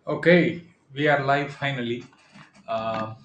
Okay, we are live finally. Um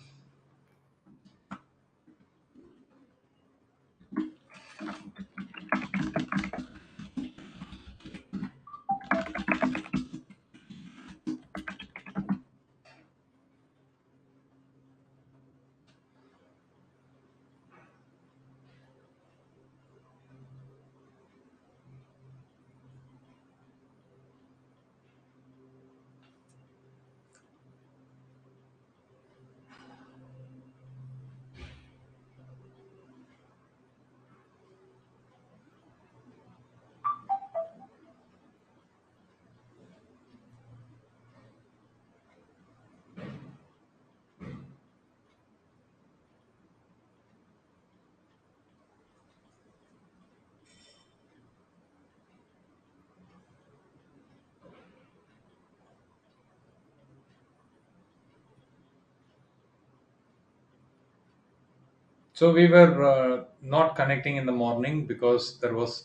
so we were not connecting in the morning because there was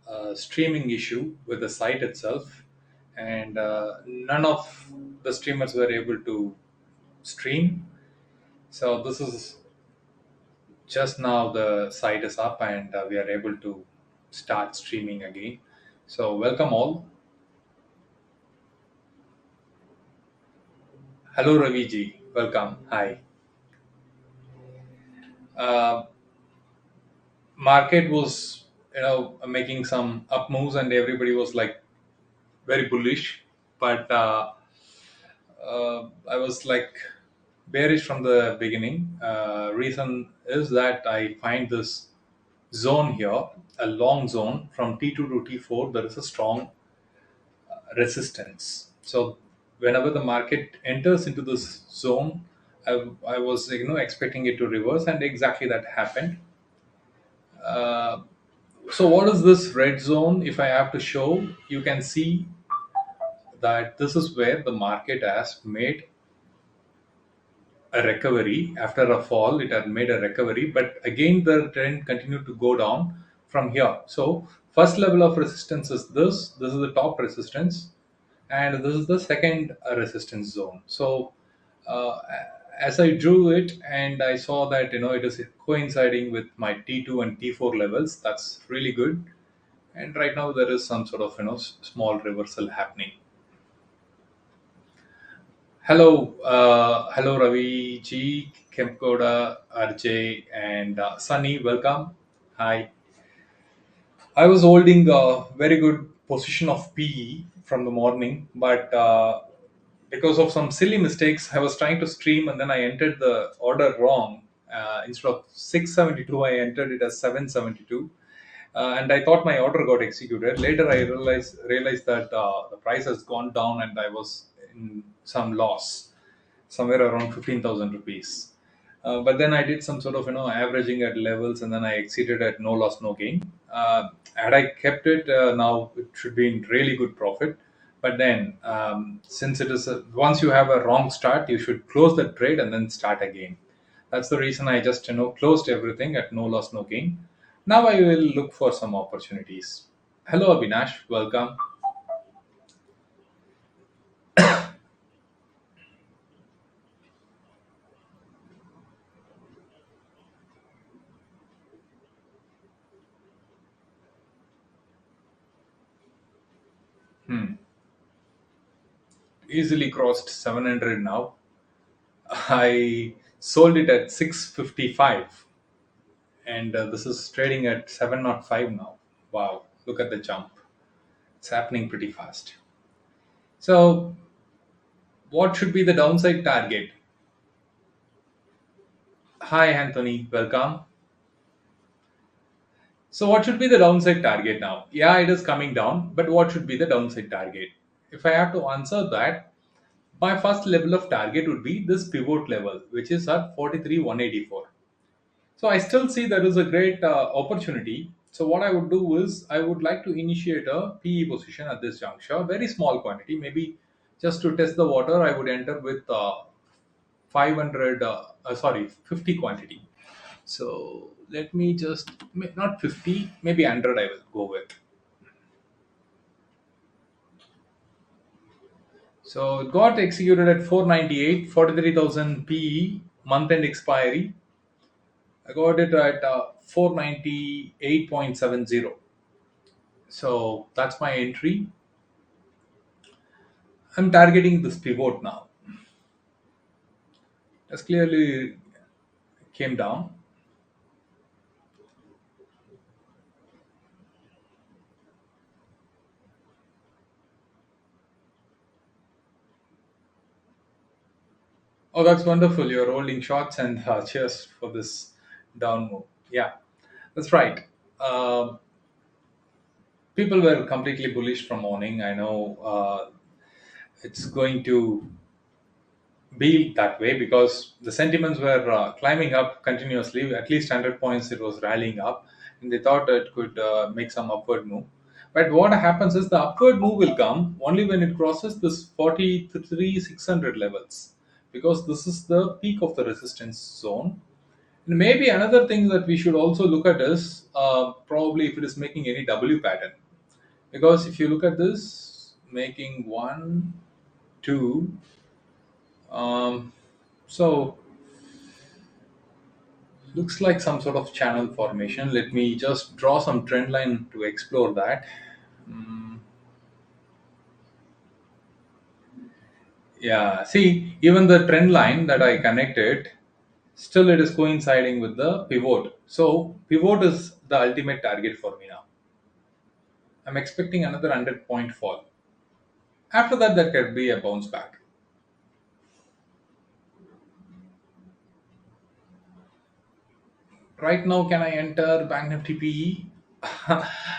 a streaming issue with the site itself, and none of the streamers were able to stream. So this is just now the site is up, and we are able to start streaming again. So welcome all. Hello Ravi ji, welcome. Hi. Uh, Market was making some up moves and everybody was like very bullish, but I was like bearish from the beginning. Reason is that I find this zone here, a long zone from T2 to T4, there is a strong resistance. So whenever the market enters into this zone, I was expecting it to reverse, and exactly that happened. uh, so what is this red zone? If I have to show, you can see that this is where the market has made a recovery after a fall. It had made a recovery, but again the trend continued to go down from here. So first level of resistance is this is the top resistance, and this is the second resistance zone. So uh, as I drew it and I saw that it is coinciding with my T2 and T4 levels, that's really good. And right now there is some sort of small reversal happening. Hello Ravi G, Kemkoda, RJ, and Sunny. Welcome. Hi. I was holding a very good position of PE from the morning, but because of some silly mistakes, I was trying to stream and then I entered the order wrong. Instead of 672, I entered it as 772. And I thought my order got executed. Later, I realized that the price has gone down and I was in some loss, somewhere around 15,000 rupees. But then I did some sort of averaging at levels, and then I exceeded at no loss no gain. Had I kept it, now it should be in really good profit. But then since it is once you have a wrong start, you should close the trade and then start again. That's the reason I just closed everything at no loss no gain. Now I will look for some opportunities. Hello Abinash, welcome. Easily crossed 700 now. I sold it at 655, and this is trading at 705 now. Wow, look at the jump. It's happening pretty fast. So, what should be the downside target? Hi, Anthony, welcome. So, what should be the downside target now? Yeah, it is coming down, but what should be the downside target? If I have to answer that, my first level of target would be this pivot level, which is at 43,184. So I still see there is a great opportunity. So what I would do is I would like to initiate a PE position at this juncture, very small quantity, maybe just to test the water. I would enter with 500, sorry, 50 quantity. So let me just not 50, maybe 100. I will go with. So it got executed at 498, 43,000 PE, month end expiry. I got it at 498.70. So that's my entry. I'm targeting this pivot now. That's clearly came down. Oh, that's wonderful. You're holding shots and cheers for this down move. Yeah, that's right. Um People were completely bullish from morning. I know it's going to be that way because the sentiments were climbing up continuously. At least 100 points it was rallying up, and they thought it could make some upward move. But what happens is the upward move will come only when it crosses this 43,600 levels, because this is the peak of the resistance zone. And maybe another thing that we should also look at is probably if it is making any W pattern, because if you look at this making one, two, um, so looks like some sort of channel formation. Let me just draw some trend line to explore that. Mm, yeah, see, even the trend line that I connected, still it is coinciding with the pivot. So pivot is the ultimate target for me now. I'm expecting another 100-point fall. After that, there could be a bounce back. Right now, can I enter Bank Nifty PE?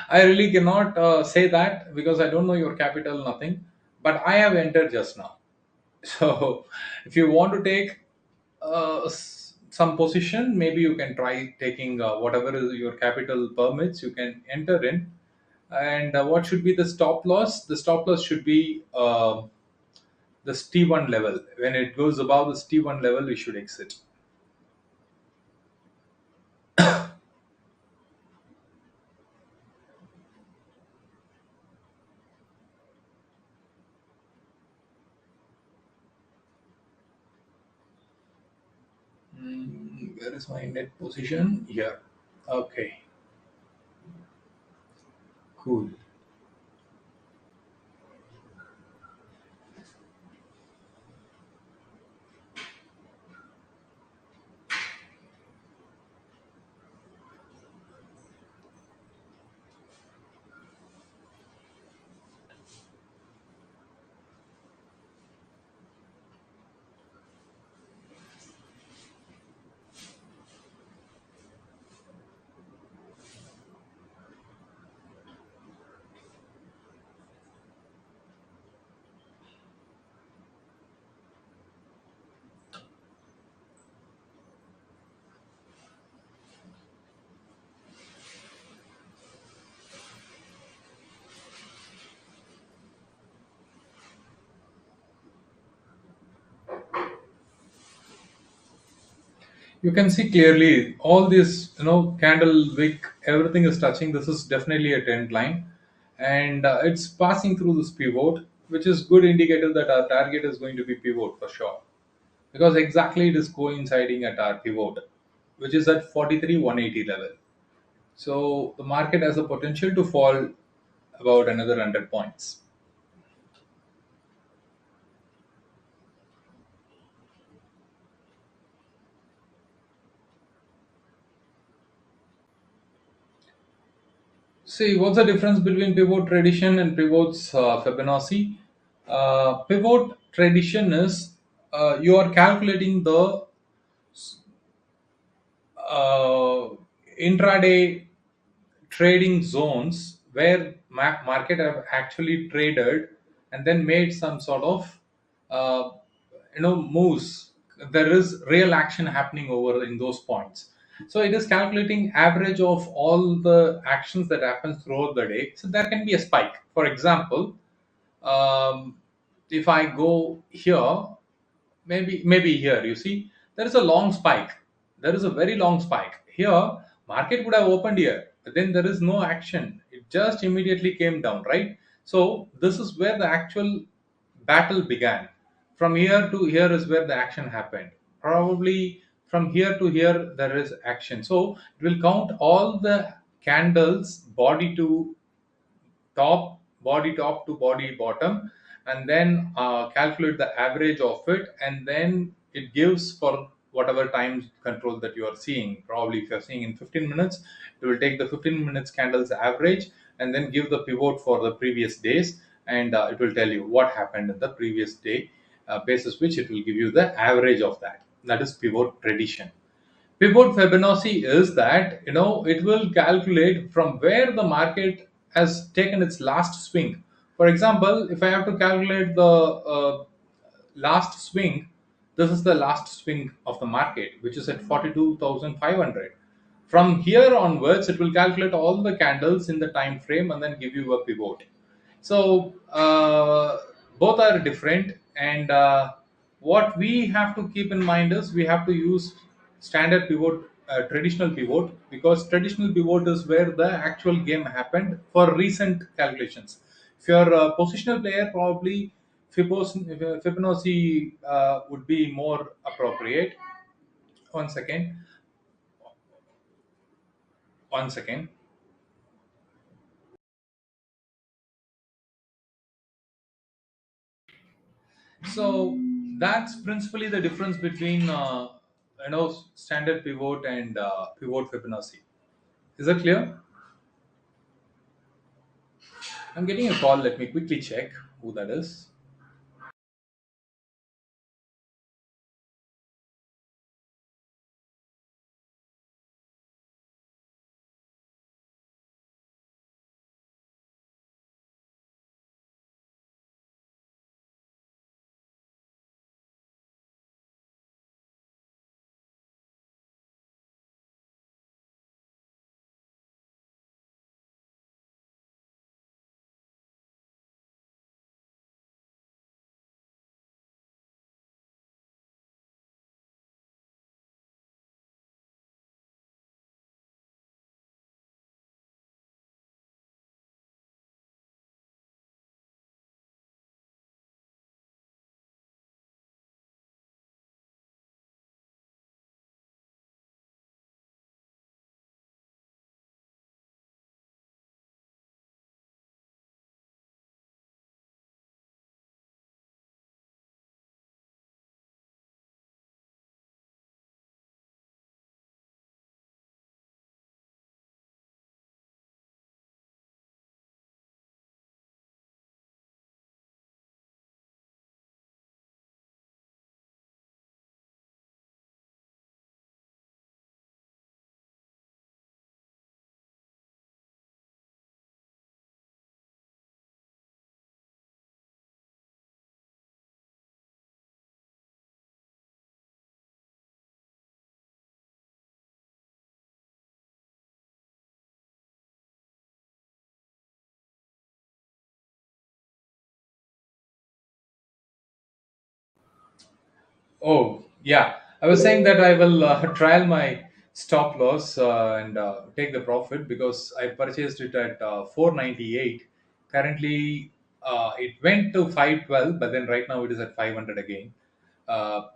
I really cannot say that because I don't know your capital, nothing. But I have entered just now. So, if you want to take some position, maybe you can try taking whatever is your capital permits. You can enter in, and what should be the stop loss? The stop loss should be the T1 level. When it goes above the T1 level, we should exit. Where is my net position? Here. Okay, cool. You can see clearly all this, candle wick, everything is touching. This is definitely a trend line, and it's passing through this pivot, which is good indicator that our target is going to be pivot for sure, because exactly it is coinciding at our pivot, which is at 43,180 level. So the market has a potential to fall about another 100 points. See, what's the difference between pivot tradition and pivot's Fibonacci? Pivot tradition is you are calculating the uh, intraday trading zones where market have actually traded and then made some sort of uh, moves. There is real action happening over in those points, so it is calculating average of all the actions that happens throughout the day. So there can be a spike, for example. um, if I go here, maybe here, you see there is a long spike. There is a very long spike here. Market would have opened here, but then there is no action. It just immediately came down, right? So this is where the actual battle began. From here to here is where the action happened. Probably from here to here there is action. So it will count all the candles body to top to body bottom, and then calculate the average of it, and then it gives for whatever time control that you are seeing. Probably if you're seeing in 15 minutes, it will take the 15 minutes candles average and then give the pivot for the previous days, and it will tell you what happened in the previous day, basis which it will give you the average of that. That is pivot prediction. Pivot Fibonacci is that it will calculate from where the market has taken its last swing. For example, if I have to calculate the last swing, this is the last swing of the market, which is at 42,500. From here onwards, it will calculate all the candles in the time frame and then give you a pivot. So both are different, and what we have to keep in mind is we have to use standard pivot, traditional pivot, because traditional pivot is where the actual game happened for recent calculations. If you're a positional player, probably Fibonacci would be more appropriate. One second, one second. So that's principally the difference between standard pivot and pivot Fibonacci. Is that clear? I'm getting a call. Let me quickly check who that is. Oh, yeah. I was saying that I will trial my stop loss and take the profit because I purchased it at 498. Currently, it went to 512, but then right now it is at 500 again.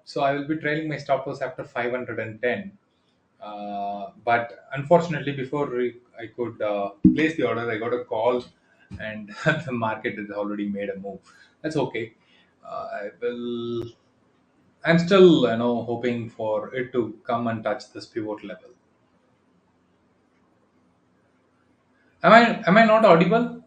So I will be trailing my stop loss after 510. But unfortunately, before I could place the order, I got a call, and the market has already made a move. That's okay. I will. I'm still, hoping for it to come and touch this pivot level. Am I not audible?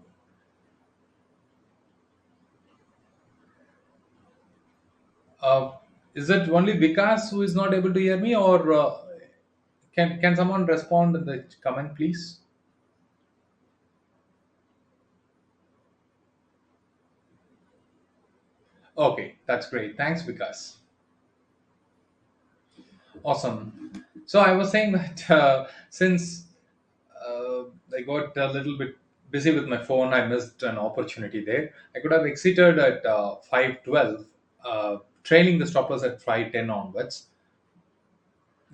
Uh, is it only Vikas who is not able to hear me, or can someone respond in the comment, please? Okay, that's great. Thanks, Vikas. Awesome. So I was saying that since I got a little bit busy with my phone, I missed an opportunity there. I could have exited at 512, trailing the stoppers at 510 onwards.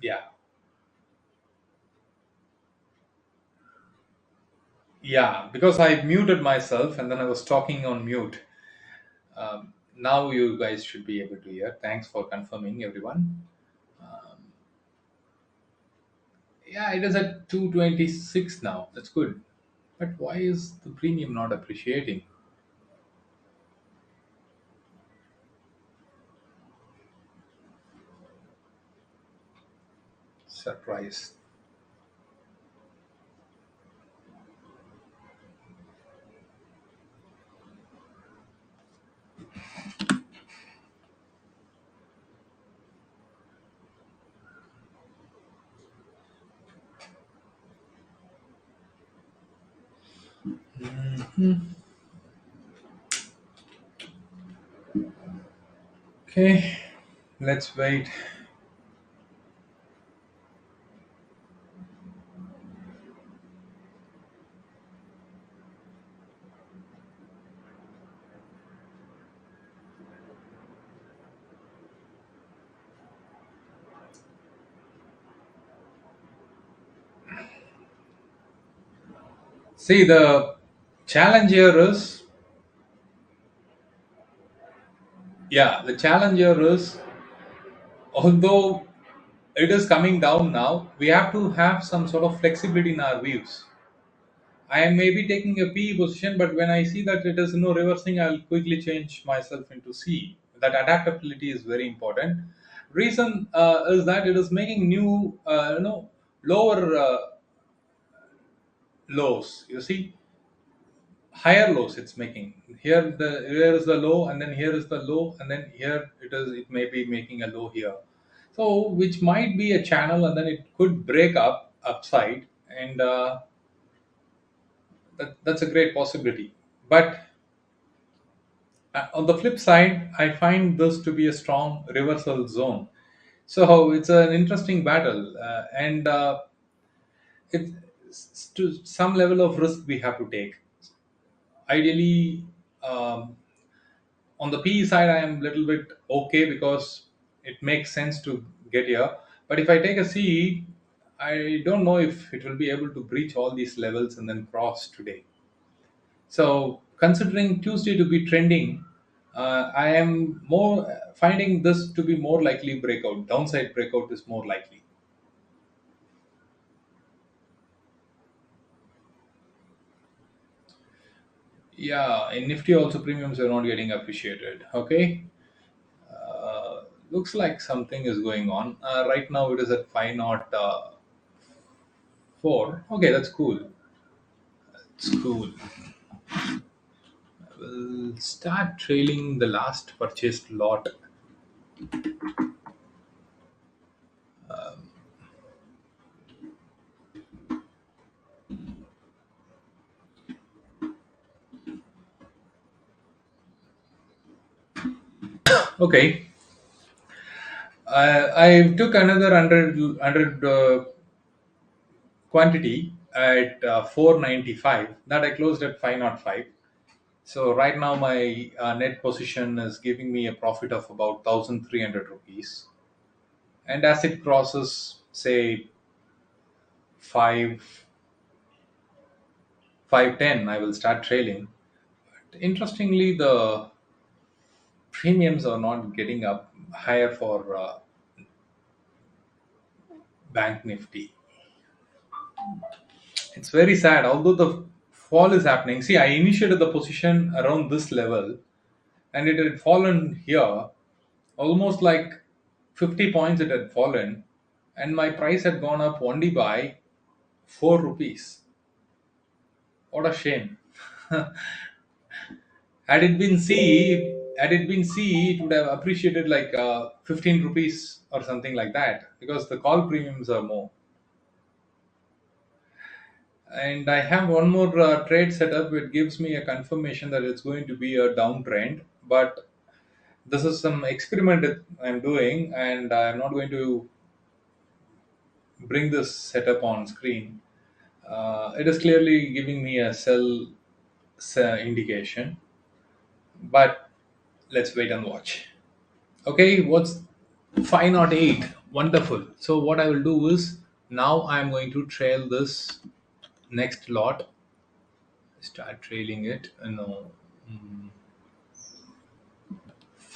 Yeah, yeah, because I muted myself and then I was talking on mute. Now you guys should be able to hear. Thanks for confirming, everyone. Yeah, it is at 226 now. That's good. But why is the premium not appreciating? Surprise. Okay, let's wait. See, the challenge here is, yeah, the challenge here is, although it is coming down now, we have to have some sort of flexibility in our views. I am maybe taking a P position, but when I see that it is no reversing, I'll quickly change myself into C. That adaptability is very important. Reason is that it is making new, lower lows. You see, higher lows it's making. Here is the low, and then here is the low, and then here it may be making a low here. So which might be a channel, and then it could break up upside, and that's a great possibility. But on the flip side, I find this to be a strong reversal zone. So it's an interesting battle, and it's to some level of risk we have to take. Ideally, on the PE side, I am a little bit okay because it makes sense to get here. But if I take a CE, I don't know if it will be able to breach all these levels and then cross today. So, considering Tuesday to be trending, I am more finding this to be more likely breakout. Downside breakout is more likely. Yeah, in Nifty also premiums are not getting appreciated. Okay, looks like something is going on. Right now it is at 504. Okay, that's cool. It's cool. We'll start trailing the last purchased lot. Okay, I took another 100 quantity at 495 that I closed at 505. So right now my net position is giving me a profit of about 1300 rupees. And as it crosses, say 5 510, I will start trailing. Interestingly, the premiums are not getting up higher for Bank Nifty. It's very sad. Although the fall is happening, see, I initiated the position around this level, and it had fallen here, almost like 50 points. It had fallen, and my price had gone up only by 4 rupees. What a shame! Had it been C, it would have appreciated like 15 rupees or something like that because the call premiums are more. And I have one more trade setup. It gives me a confirmation that it's going to be a downtrend. But this is some experiment that I'm doing, and I'm not going to bring this setup on screen. It is clearly giving me a indication, but let's wait and watch. Okay, what's 508? Wonderful. So what I will do is now I'm going to trail this next lot. Start trailing it. No,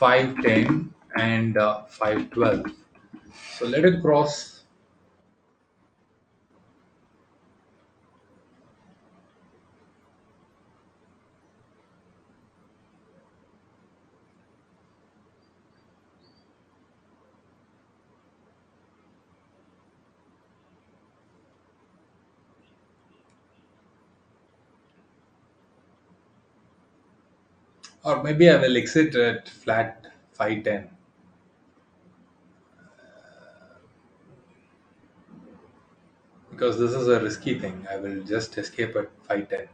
510 and 512. So let it cross. Or maybe I will exit at flat 510, because this is a risky thing. I will just escape at 510,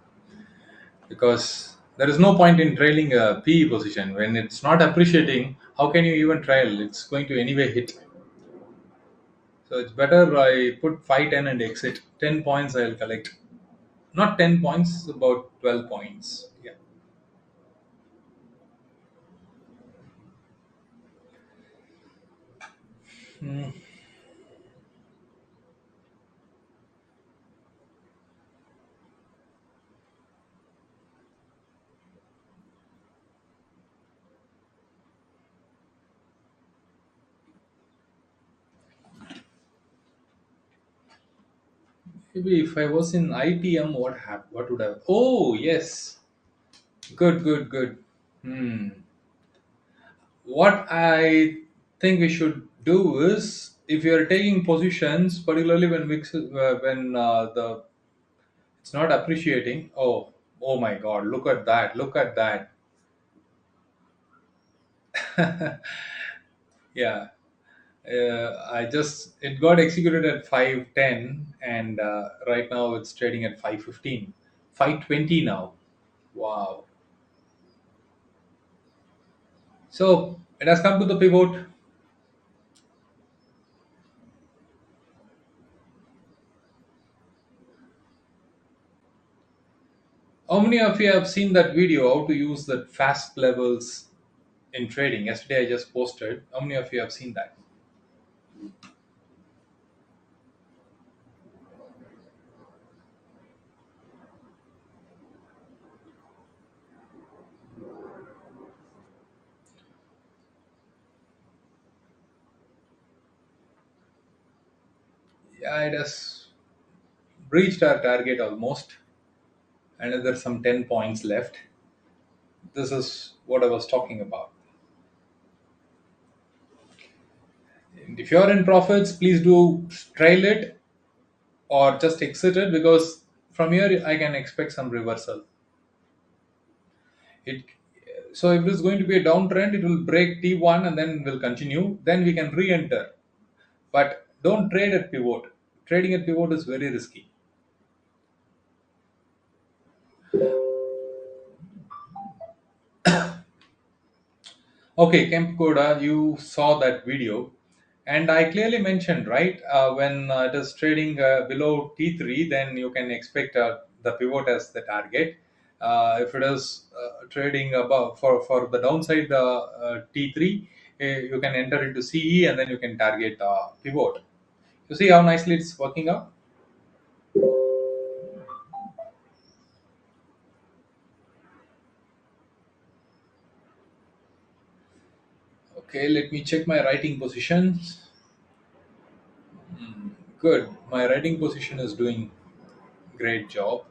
because there is no point in trailing a PE position when it's not appreciating. How can you even trail? It's going to anyway hit. So it's better I put 510 and exit. 10 points I'll collect. Not 10 points, about 12 points. Yeah. Hmm. Maybe if I was in ITM, what happened? What would have? Oh yes, good, good, good. Hmm. What I think we should do is, if you are taking positions, particularly when the it's not appreciating. Oh, oh my God! Look at that! Look at that! Yeah. I just it got executed at 510, and right now it's trading at 515, 520 now. Wow! So it has come to the pivot. How many of you have seen that video how to use that fast levels in trading? Yesterday I just posted. How many of you have seen that? Yeah, it has reached our target almost. Another some 10 points left. This is what I was talking about. And if you're in profits, please do trail it or just exit it, because from here I can expect some reversal. It so if it is going to be a downtrend, it will break T1 and then will continue. Then we can re-enter, but don't trade at pivot. Trading at pivot is very risky. Okay, Kemp Koda, you saw that video, and I clearly mentioned, right, when it is trading below T3, then you can expect the pivot as the target. If it is trading above for the downside T3, you can enter into CE and then you can target pivot. You see how nicely it's working out? Okay, let me check my writing positions. Good. My writing position is doing great job.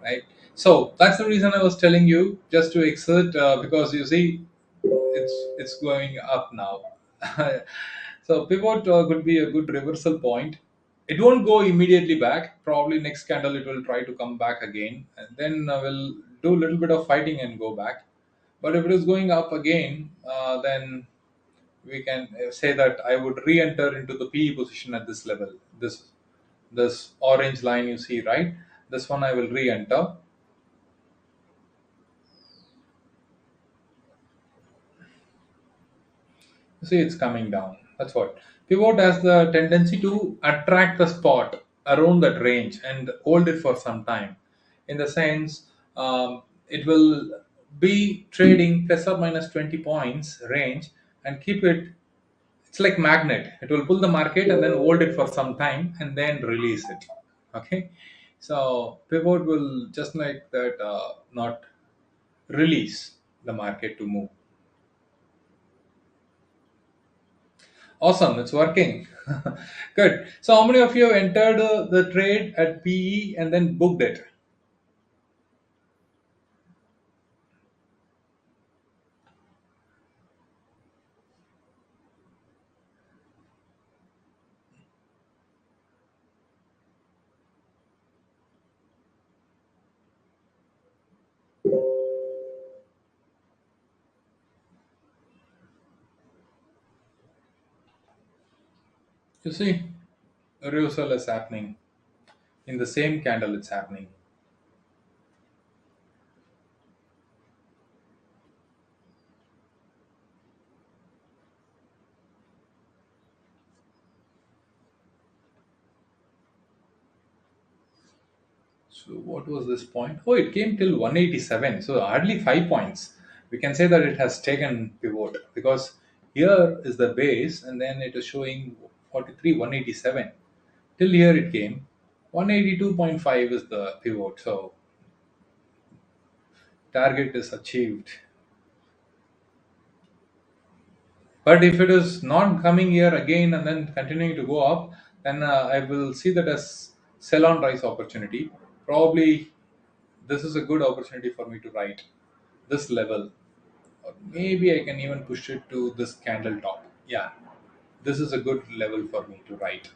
Right. So that's the reason I was telling you just to exit, because you see it's going up now. So pivot could be a good reversal point. It won't go immediately back. Probably next candle it will try to come back again, and then we'll do a little bit of fighting and go back. But if it is going up again, then we can say that I would re-enter into the PE position at this level. This orange line you see, right? This one I will re-enter. You see, it's coming down. That's what. Pivot has the tendency to attract the spot around that range and hold it for some time. In the sense, it will be trading plus or minus 20 points range and keep it It's like magnet. It will pull the market and then hold it for some time and then release it. Okay, so pivot will just like that, not release the market to move. Awesome, it's working. Good. So how many of you have entered the trade at PE and then booked it? You see, a reversal is happening in the same candle. It's happening. So what was this point? Oh, it came till 187. So hardly 5 points. We can say that it has taken pivot because here is the base and then it is showing 43, 187. Till here it came. 182.5 is the pivot. So target is achieved. But if it is not coming here again and then continuing to go up, then I will see that as sell on rise opportunity. Probably this is a good opportunity for me to write this level, or maybe I can even push it to this candle top. Yeah, this is a good level for me to write.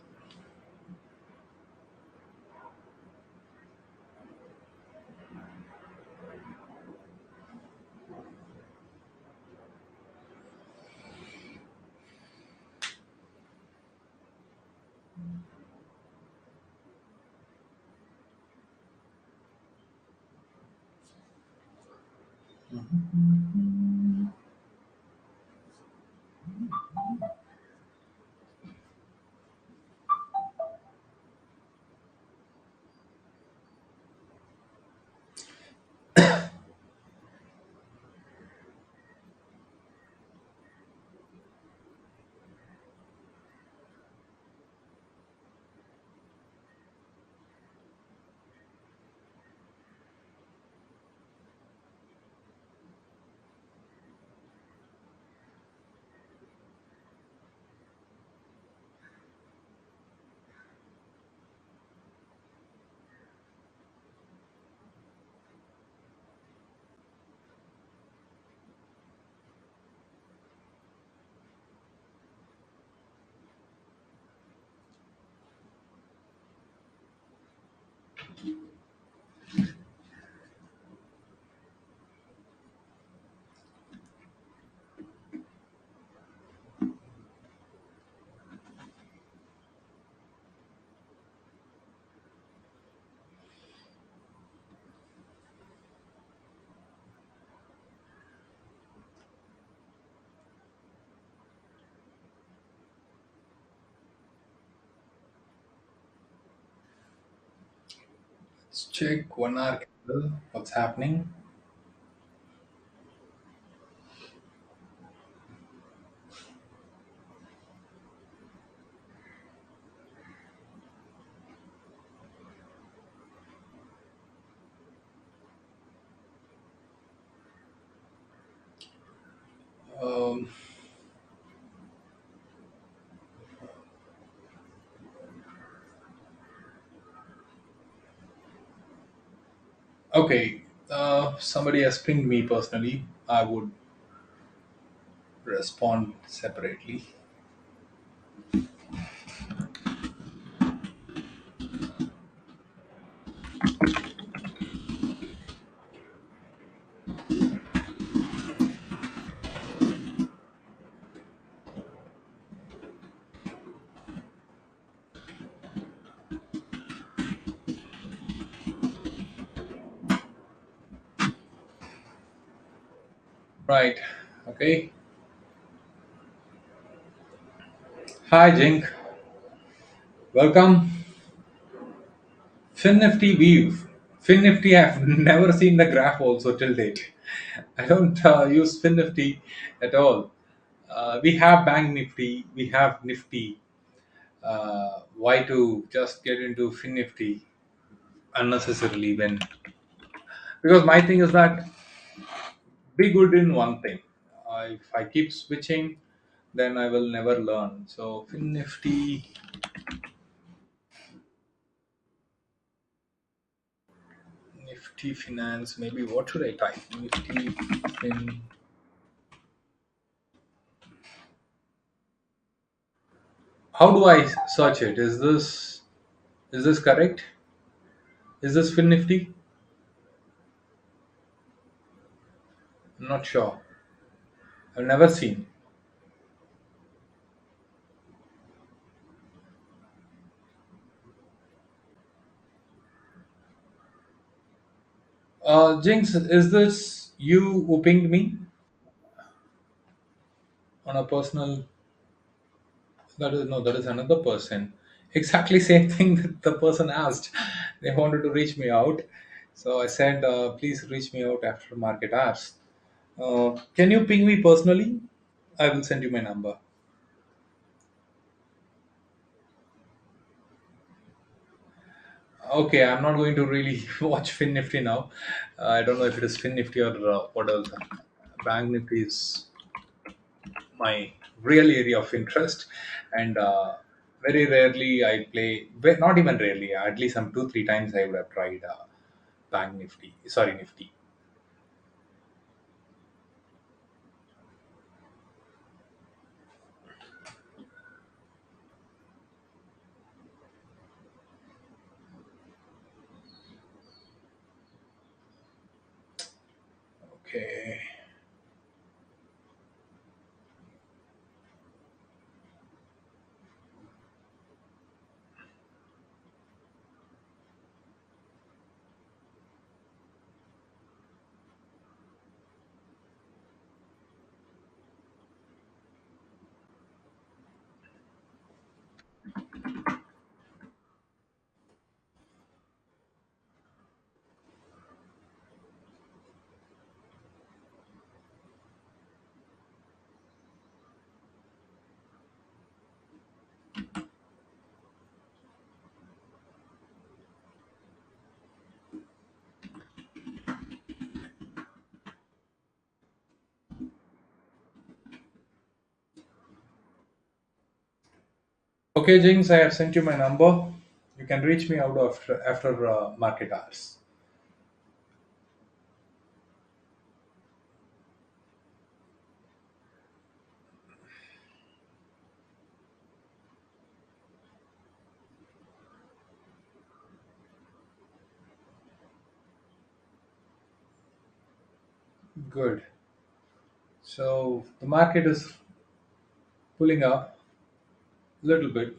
Let's check 1 hour candle. What's happening? Um, okay, somebody has pinged me personally. I would respond separately. Right. Okay. Hi, Jink. Welcome. FinNifty view. FinNifty, I've never seen the graph also till date. I don't use FinNifty at all. We have Bank Nifty, we have Nifty. Why to just get into finnifty unnecessarily when? Because my thing is that be good in one thing. If I keep switching, then I will never learn. So finnifty, Nifty Finance. Maybe what should I type? Nifty Fin. How do I search it? Is this correct? Is this finnifty? I'm not sure. I've never seen. Jinx, is this you who pinged me on a personal? That is no, that is another person. Exactly same thing that the person asked. They wanted to reach me out, so I said, "Please reach me out after market hours." Can you ping me personally? I will send you my number. Okay, I'm not going to really watch Fin Nifty now. I don't know if it is Fin Nifty or what else. Bank Nifty is my real area of interest, and very rarely I play. Not even rarely. At least some 2 3 times I would have tried Bank Nifty. Sorry, Nifty. Okay. Okay, Jinx, I have sent you my number. You can reach me out after market hours. Good. So the market is pulling up a little bit.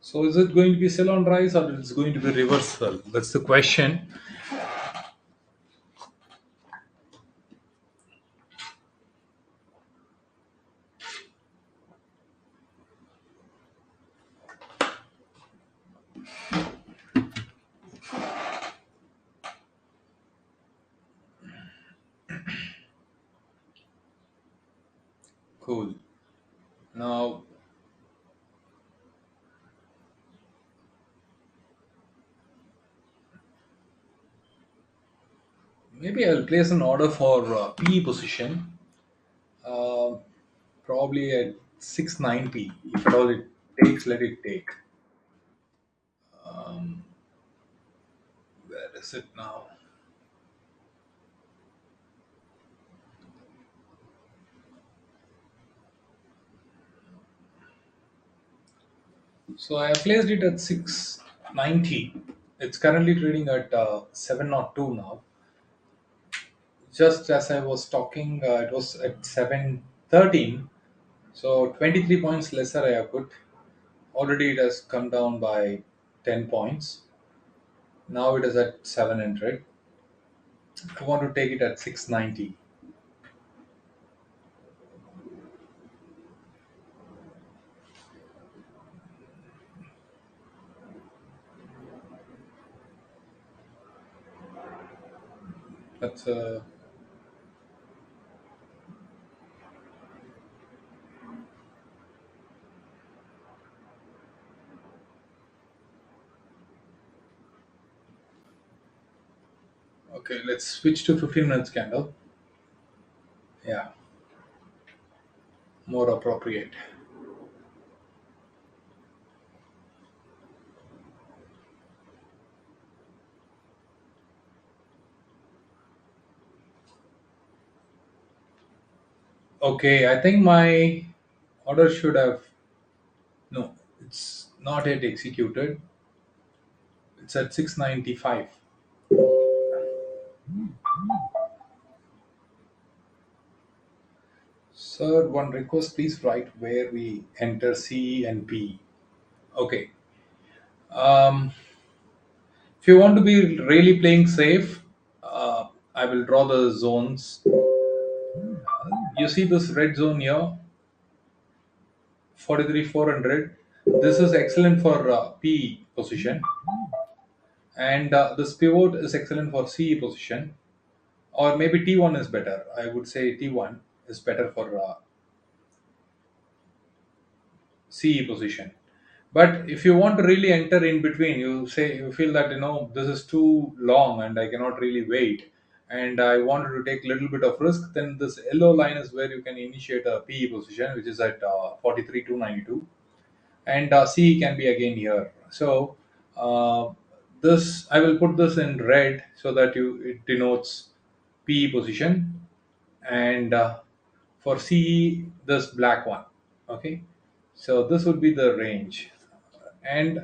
So is it going to be sell on rise or it's going to be reversal? That's the question. Cool. Now maybe I'll place an order for PE position. Uh, Probably at 690. If at all it takes, let it take. Where is it now? So I have placed it at 690. It's currently trading at 702 now. Just as I was talking, it was at 713. So 23 points lesser I have put. Already it has come down by 10 points. Now it is at 700. I want to take it at 690. That's Okay, let's switch to 15 minutes candle. Yeah, more appropriate. Okay, I think my order should have. No, it's not yet executed. It's at 695. Sir, one request, please write where we enter C and P. Okay. Um, if you want to be really playing safe, I will draw the zones. You see this red zone here, 43 400. This is excellent for P position, and this pivot is excellent for C position, or maybe T1 is better. I would say T1 is better for CE position. But if you want to really enter in between, you say you feel that this is too long and I cannot really wait, and I wanted to take a little bit of risk. Then this yellow line is where you can initiate a PE position, which is at 43 292, and CE can be again here. So this I will put this in red so that it denotes PE position, and for CE this black one. Okay, so this would be the range, and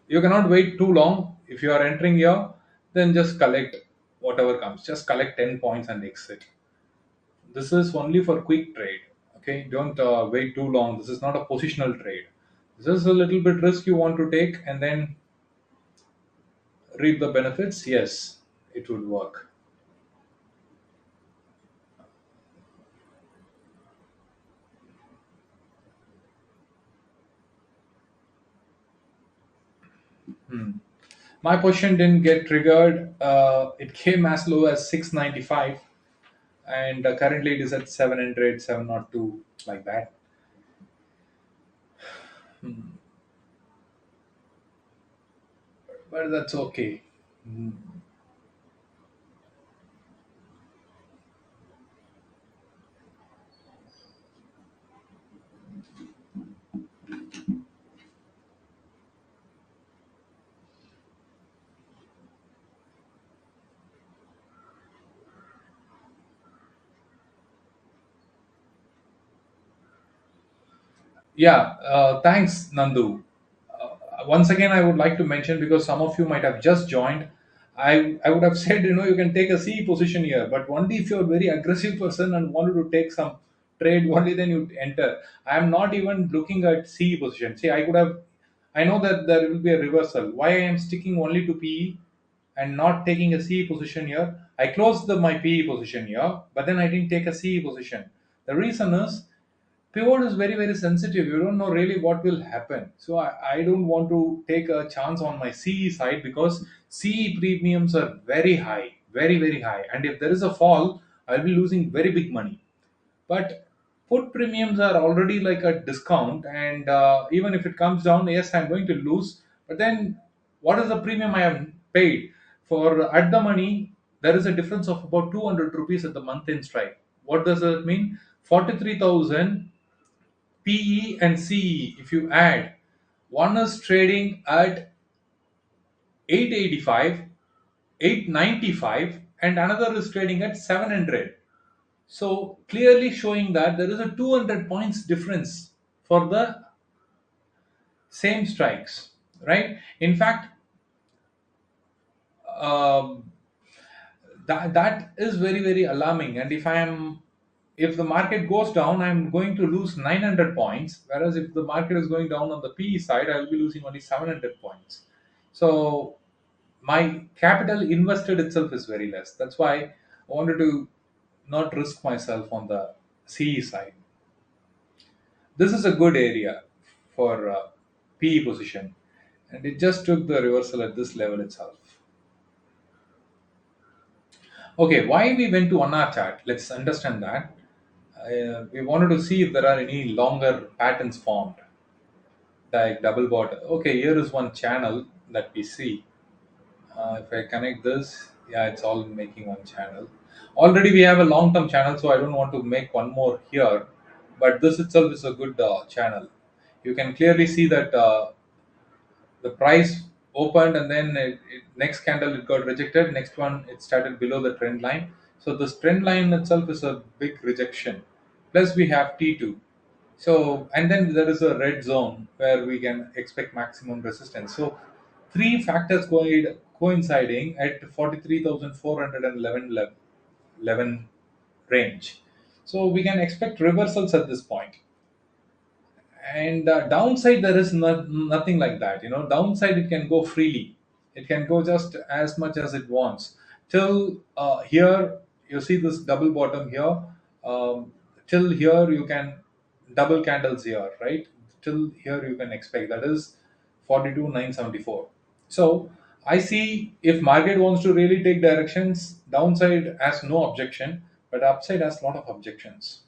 you cannot wait too long. If you are entering here, then just collect whatever comes. Just collect 10 points and exit. This is only for quick trade. Okay, don't wait too long. This is not a positional trade. This is a little bit risk you want to take and then reap the benefits. Yes, it would work. My position didn't get triggered. It came as low as 695, and currently it is at 700, 702, like that. But that's okay. Yeah, thanks, Nandu. Once again, I would like to mention, because some of you might have just joined, I would have said, you can take a C position here, but only if you're a very aggressive person and wanted to take some trade, only then you enter. I am not even looking at C position. See, I know that there will be a reversal. Why I am sticking only to PE and not taking a C position here? I closed my PE position here, but then I didn't take a C position. The reason is pivot is very very sensitive. You don't know really what will happen, so I don't want to take a chance on my CE side, because CE premiums are very high, very very high, and if there is a fall, I'll be losing very big money. But put premiums are already like a discount, and even if it comes down, yes, I'm going to lose. But then what is the premium I have paid for at the money? There is a difference of about 200 rupees at the month in strike. What does that mean? 43,000 PE and CE, if you add, one is trading at 885, 895, and another is trading at 700. So clearly showing that there is a 200 points difference for the same strikes, right? In fact, um, that is very very alarming. And if the market goes down, I'm going to lose 900 points, whereas if the market is going down on the PE side, I'll be losing only 700 points. So my capital invested itself is very less. That's why I wanted to not risk myself on the CE side. This is a good area for PE position, and it just took the reversal at this level itself. Okay, why we went to 1 hour chart? Let's understand that. We wanted to see if there are any longer patterns formed, like double bottom. Okay, here is one channel that we see. If I connect this, Yeah, it's all making one channel. Already we have a long term channel, so I don't want to make one more here. But this itself is a good channel. You can clearly see that the price opened, and then next candle it got rejected. Next one it started below the trend line. So this trend line itself is a big rejection. Plus we have T2. So, and then there is a red zone where we can expect maximum resistance. So, three factors coinciding at 43,411 range. So, we can expect reversals at this point. And downside, there is nothing like that. Downside, it can go freely. It can go just as much as it wants. Till here, you see this double bottom here. Till here, you can double candles here, right? Till here, you can expect that is 42,974. So I see if market wants to really take directions, downside has no objection, but upside has a lot of objections.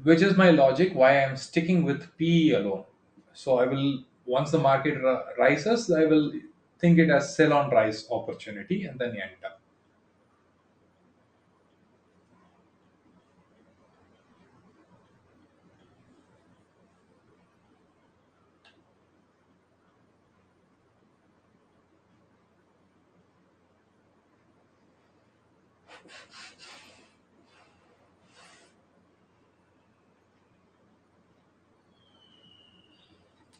Which is my logic why I'm sticking with PE alone. So I will, once the market rises, I will think it as sell on rise opportunity and then enter.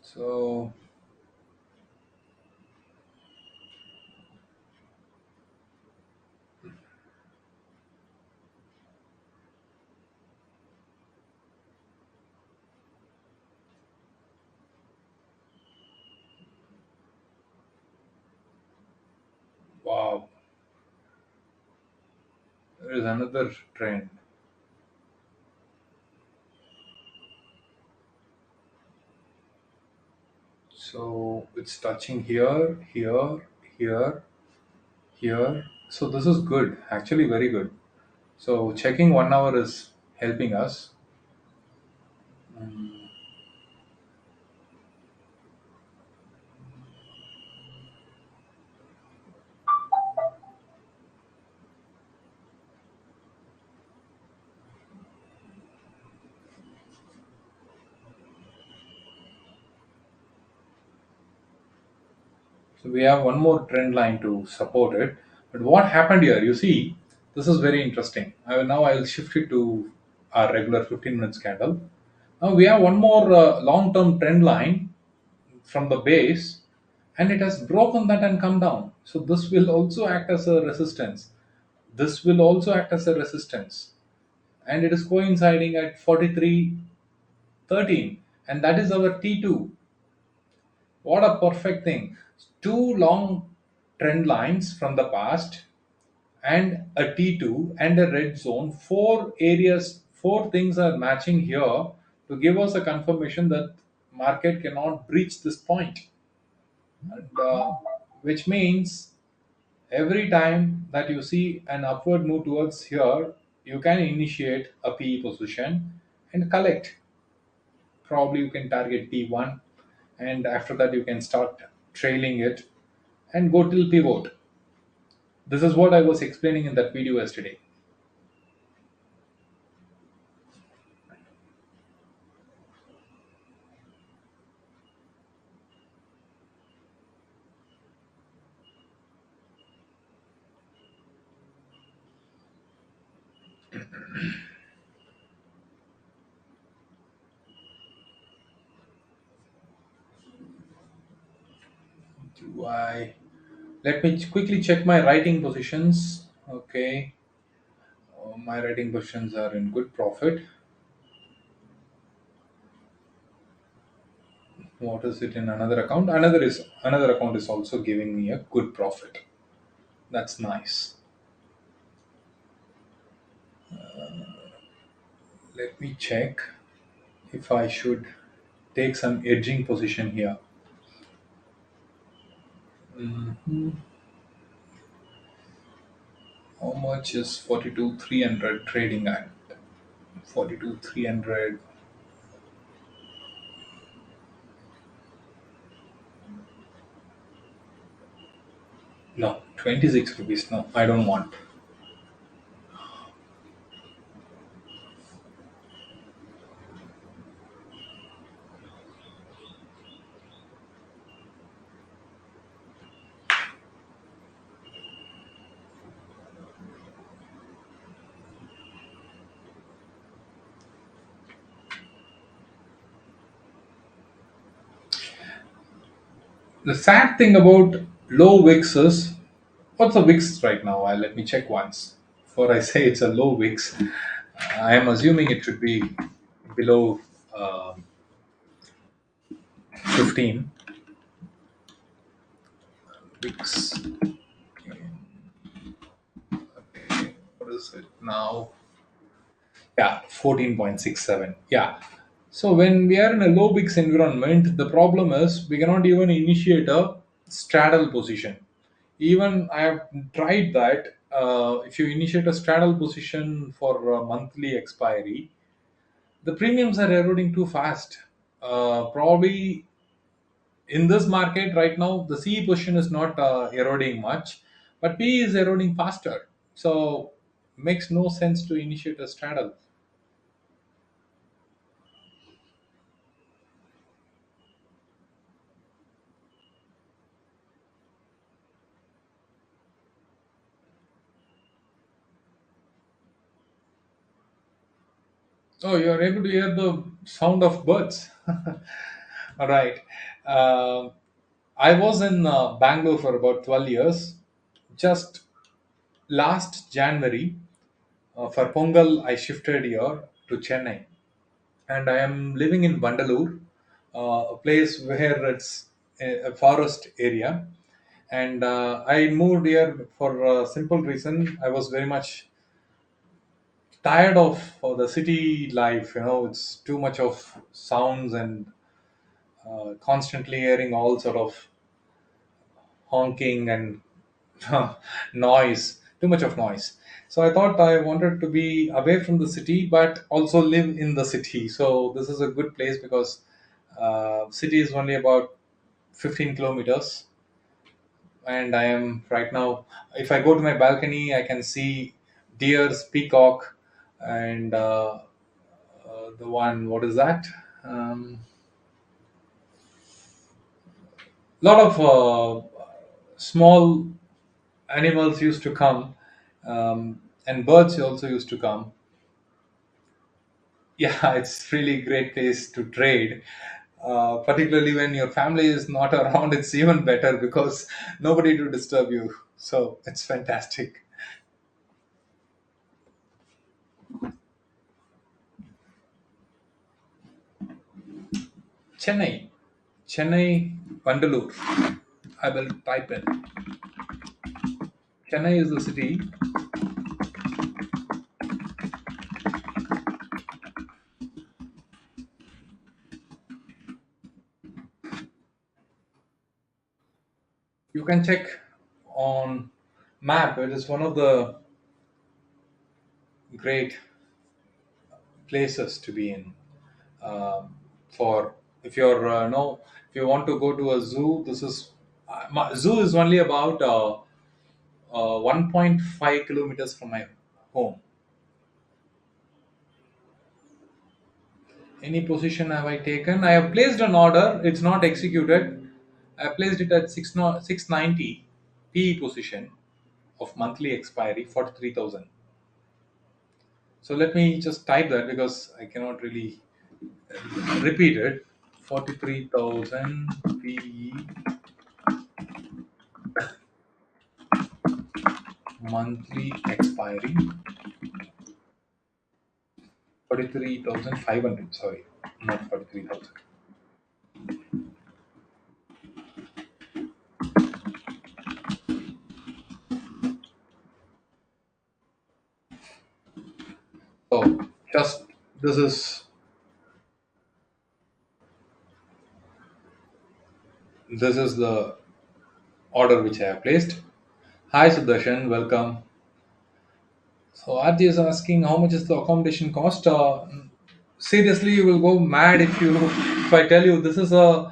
So wow, there is another trend. So it's touching here, here, here, here. So this is good, actually very good. So checking 1 hour is helping us. So we have one more trend line to support it. But what happened here? You see, this is very interesting. Now I'll shift it to our regular 15 minutes candle. Now we have one more long-term trend line from the base, and it has broken that and come down. So this will also act as a resistance. This will also act as a resistance, and it is coinciding at 43.13, and that is our T2. What a perfect thing. Two long trend lines from the past and a T2 and a red zone. Four areas, four things are matching here to give us a confirmation that market cannot breach this point. And, which means every time that you see an upward move towards here, you can initiate a PE position and collect. Probably you can target T1, and after that you can start trailing it and go till pivot. This is what I was explaining in that video yesterday. Do I Let me quickly check my writing positions. Okay, my writing positions are in good profit. What is it in another account? Another account is also giving me a good profit. That's nice. Let me check if I should take some edging position here. Mhm. How much is 42,300 trading at? 42,300. No, 26 rupees. No, I don't want. The sad thing about low wicks is, what's the wicks right now? Let me check once. Before I say it's a low wicks, I am assuming it should be below 15 wicks. What is it now? Yeah, 14.67. Yeah. So when we are in a low wicks environment, the problem is we cannot even initiate a straddle position. Even I have tried that. If you initiate a straddle position for a monthly expiry, the premiums are eroding too fast. Probably in this market right now, the CE position is not eroding much, but P is eroding faster. So makes no sense to initiate a straddle. Oh, you are able to hear the sound of birds. All right. Uh, I was in Bangalore for about 12 years. Just last January, for Pongal, I shifted here to Chennai, and I am living in Vandalur, a place where it's a forest area. And I moved here for a simple reason. I was very much tired of the city life. It's too much of sounds and constantly hearing all sort of honking and noise, too much of noise. So I thought I wanted to be away from the city, but also live in the city. So this is a good place because city is only about 15 kilometers, and I am right now. If I go to my balcony, I can see deers, peacock, and the one. What is that? Lot of small animals used to come, and birds also used to come. Yeah, it's really great place to trade. Particularly when your family is not around, it's even better because nobody to disturb you. So it's fantastic. Chennai, Chennai, Vandalur. I will type in. Chennai is the city. You can check on map. It is one of the great places to be in. For if you're no, if you want to go to a zoo, this is zoo is only about 1.5 kilometers from my home. Any position have I taken? I have placed an order. It's not executed. I placed it at 690 PE position of monthly expiry 43,000. So let me just type that because I cannot really repeat it. 43,000 PE monthly expiry 43,500. Sorry, not 43,000. So just this is the order which I have placed. Hi Sudarshan, welcome. So Arti is asking how much is the accommodation cost. Seriously, you will go mad if I tell you this is a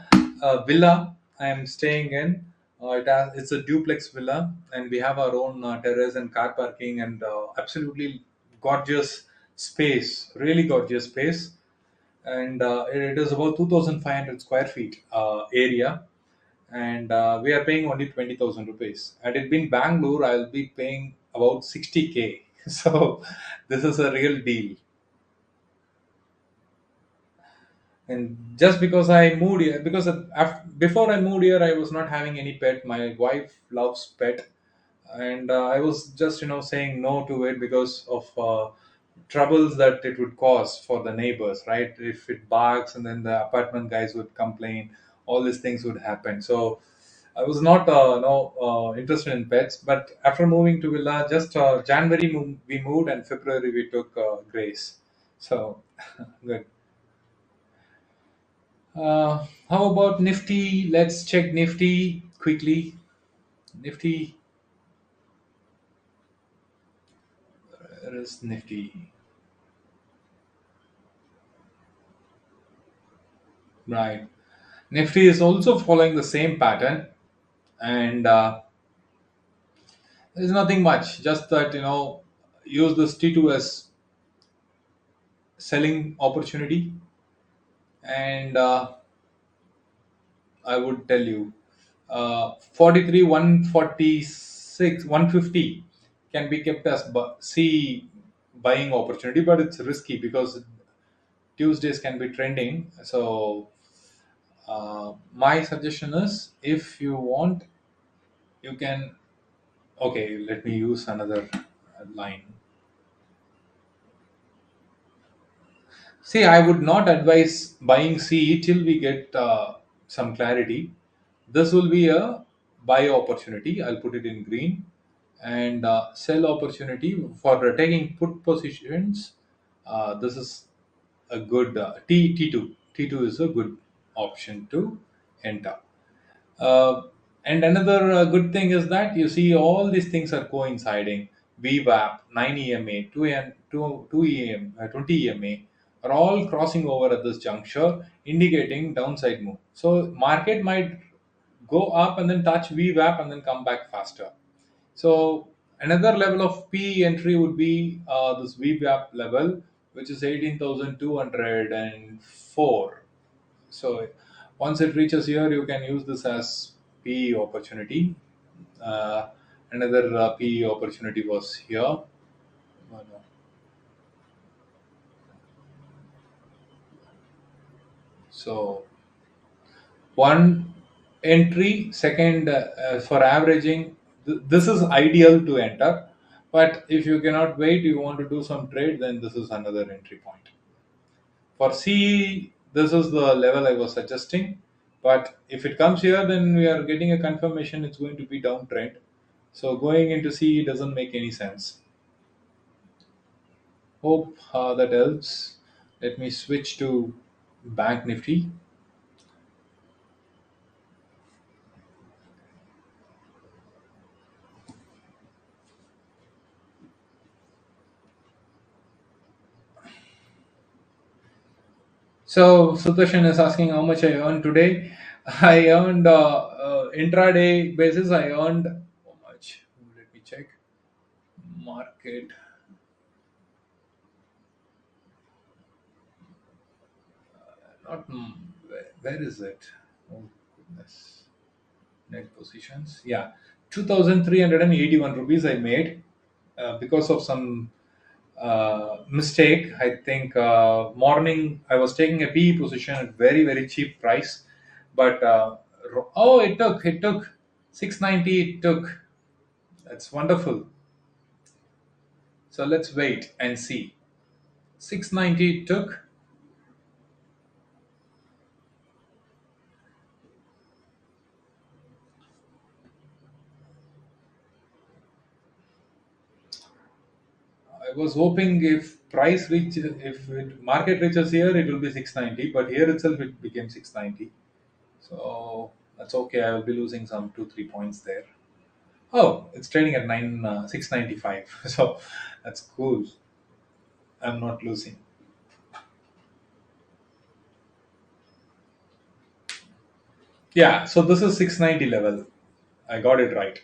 villa I am staying in. It's a duplex villa, and we have our own terrace and car parking, and absolutely gorgeous space, really gorgeous space. And it is about 2,500 square feet area, and we are paying only 20,000 rupees. Had it been Bangalore, I'll be paying about 60K. So this is a real deal. And just because I moved here, because before I moved here, I was not having any pet. My wife loves pet, and I was just saying no to it because of troubles that it would cause for the neighbors, right? If it barks, and then the apartment guys would complain, all these things would happen. So I was not no interested in pets. But after moving to villa, just January we moved, and February we took Grace. So good. How about Nifty? Let's check Nifty quickly. Nifty, where is Nifty? Right. Nifty is also following the same pattern, and there's nothing much. Just that use this T2 as selling opportunity, and I would tell you, 43, 146, 150 can be kept as C buying opportunity, but it's risky because Tuesdays can be trending. So my suggestion is, if you want, you can. Okay, let me use another line. See, I would not advise buying C till we get some clarity. This will be a buy opportunity. I'll put it in green, and sell opportunity for taking put positions. This is a good T2. T2 is a good option to enter. Uh, and another good thing is that you see all these things are coinciding. VWAP, 9 EMA, 2 EM, 20 EMA are all crossing over at this juncture, indicating downside move. So market might go up and then touch VWAP and then come back faster. So another level of P entry would be this VWAP level, which is 18,204. So once it reaches here, you can use this as PE opportunity. Uh, Another PE opportunity was here. No. So one entry, second for averaging. This is ideal to enter. But if you cannot wait, you want to do some trade, then this is another entry point. For C, this is the level I was suggesting. But if it comes here, then we are getting a confirmation it's going to be downtrend. So going into C doesn't make any sense. Hope that helps. Let me switch to Bank Nifty. So Sudarshan is asking how much I earned today. I earned intraday basis. I earned how much? Let me check. Market, not where is it? Oh goodness. Net positions. Yeah, 2,381 rupees I made because of some mistake. I think morning I was taking a PE position at very very cheap price, but oh, it took 690. It took. That's wonderful. So let's wait and see. 690 it took. I was hoping if market reaches here, it will be 690. But here itself, it became 690. So that's okay. I will be losing some 2 3 points there. Oh, it's trading at 695. So that's cool. I'm not losing. Yeah. So this is 690 level. I got it right.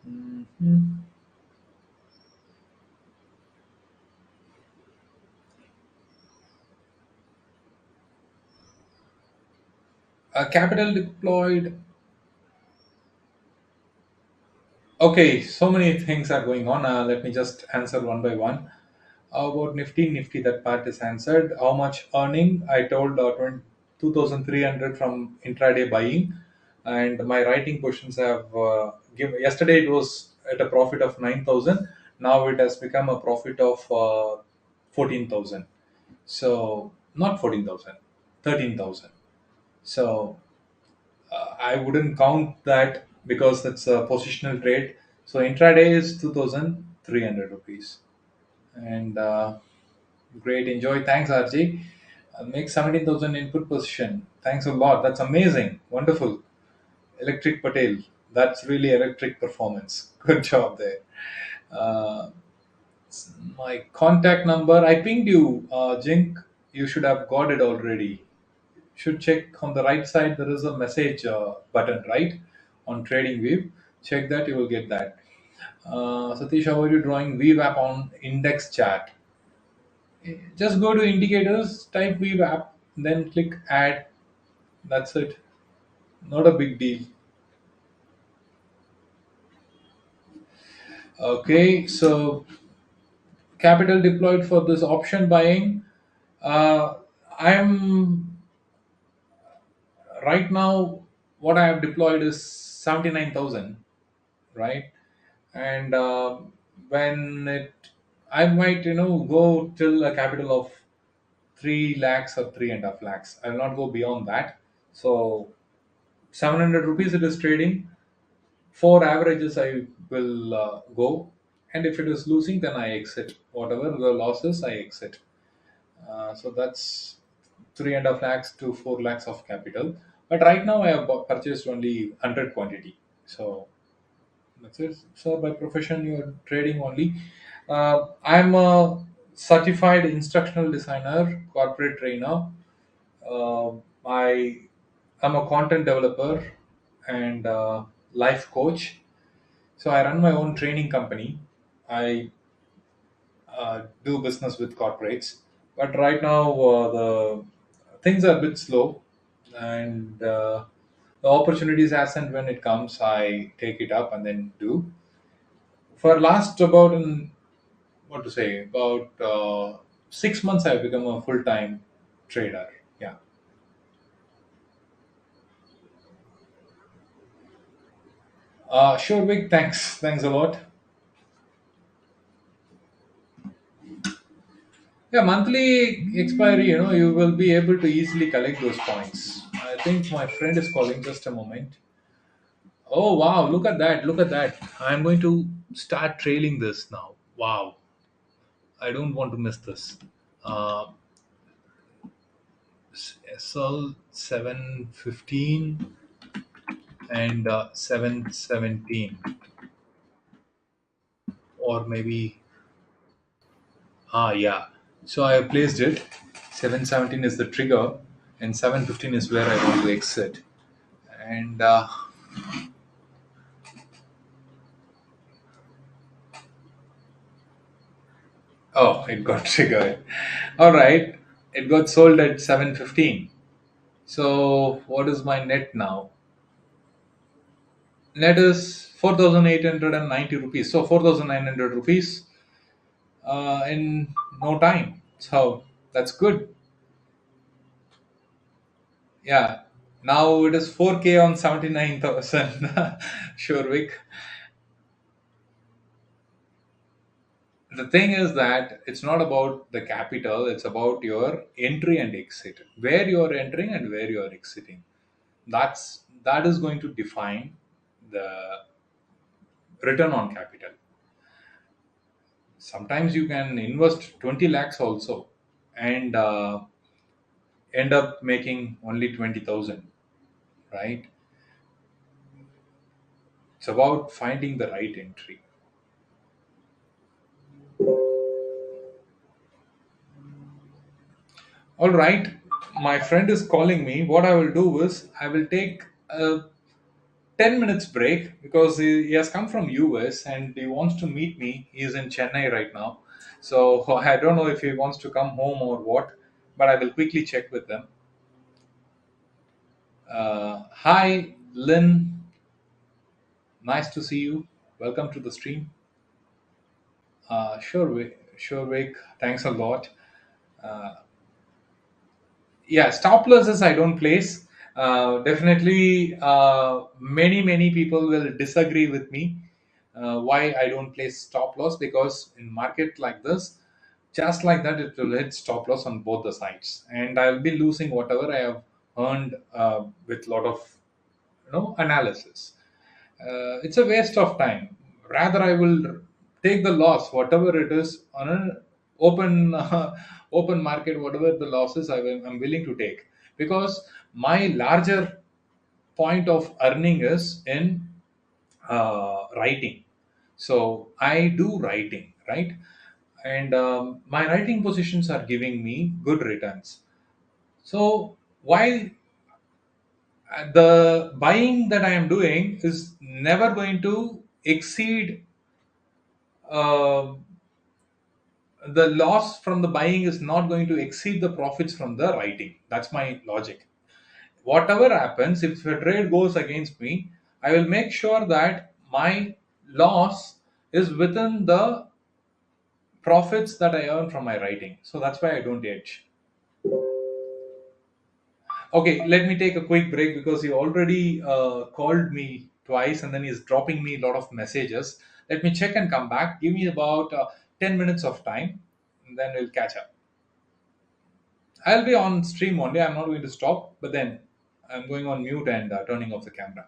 Mhm. Capital deployed. Okay, so many things are going on. Let me just answer one by one. About Nifty, that part is answered. How much earning? I told 2,300 from intraday buying, and my writing questions have given. Yesterday it was at a profit of 9,000. Now it has become a profit of 14,000. So not 14,000, 13,000. So I wouldn't count that because that's a positional trade. So intraday is 2,300 rupees. And great, enjoy. Thanks, RG. Make 17,000 input position. Thanks a lot. That's amazing. Wonderful. Electric Patel. That's really electric performance. Good job there. Uh, my contact number, I pinged you, Jink. You should have got it already. Should check on the right side. There is a message button, right? On Trading View. Check that, you will get that. Satish, how are you drawing VWAP on index chart? Just go to indicators, type VWAP, then click add. That's it. Not a big deal. Okay, so capital deployed for this option buying. Uh, I'm right now, what I have deployed is 79,000, right? And when it, I might, go till a capital of 3 lakhs or 3.5 lakhs. I will not go beyond that. So 700 rupees it is trading. For averages, I will go, and if it is losing, then I exit. Whatever the losses, I exit. So that's 3.5 lakhs to 4 lakhs of capital. But right now, I have purchased only 100 quantity. So that's it. So by profession, you are trading only. I'm a certified instructional designer, corporate trainer. Uh, I am a content developer and life coach. So I run my own training company. I do business with corporates, but right now the things are a bit slow, and the opportunities as and when it comes, I take it up and then do. For last about what to say about 6 months, I've become a full time trader. Yeah. Sure, Vic. Thanks. Thanks a lot. Yeah, monthly expiry, you will be able to easily collect those points. I think my friend is calling. Just a moment. Oh, wow. Look at that. Look at that. I'm going to start trailing this now. Wow. I don't want to miss this. Uh, SL 715 and 717. Or maybe, yeah. So I have placed it. 717 is the trigger, and 715 is where I want to exit. And oh, it got triggered. All right, it got sold at 715. So what is my net now? Net is 4,890 rupees. So 4,900 rupees in no time. So that's good. Yeah. Now it is 4K on 79,000. Sure, Vic. The thing is that it's not about the capital, it's about your entry and exit. Where you are entering and where you are exiting. That is going to define the return on capital. Sometimes you can invest 20 lakhs also and end up making only 20,000, right? It's about finding the right entry. All right, my friend is calling me. What I will do is I will take a 10 minutes break because he has come from US and he wants to meet me. He is in Chennai right now. So I don't know if he wants to come home or what, but I will quickly check with them. Hi, Lynn. Nice to see you. Welcome to the stream. Sure, Vic. Thanks a lot. Yeah, stop losses I don't place. Definitely, many people will disagree with me. Why I don't place stop loss? Because in market like this, just like that, it will hit stop loss on both the sides, and I'll be losing whatever I have earned with lot of analysis. It's a waste of time. Rather, I will take the loss, whatever it is, on an open open market. Whatever the losses I'm willing to take, because my larger point of earning is in writing. So I do writing, right? And my writing positions are giving me good returns. So while the buying that I am doing is never going to exceed uh, the loss from the buying is not going to exceed the profits from the writing. That's my logic. Whatever happens, if a trade goes against me, I will make sure that my loss is within the profits that I earn from my writing. So that's why I don't hedge. Okay, let me take a quick break because he already called me twice and then he's dropping me a lot of messages. Let me check and come back. Give me about 10 minutes of time and then we'll catch up. I'll be on stream only. I'm not going to stop, but then I'm going on mute and turning off the camera.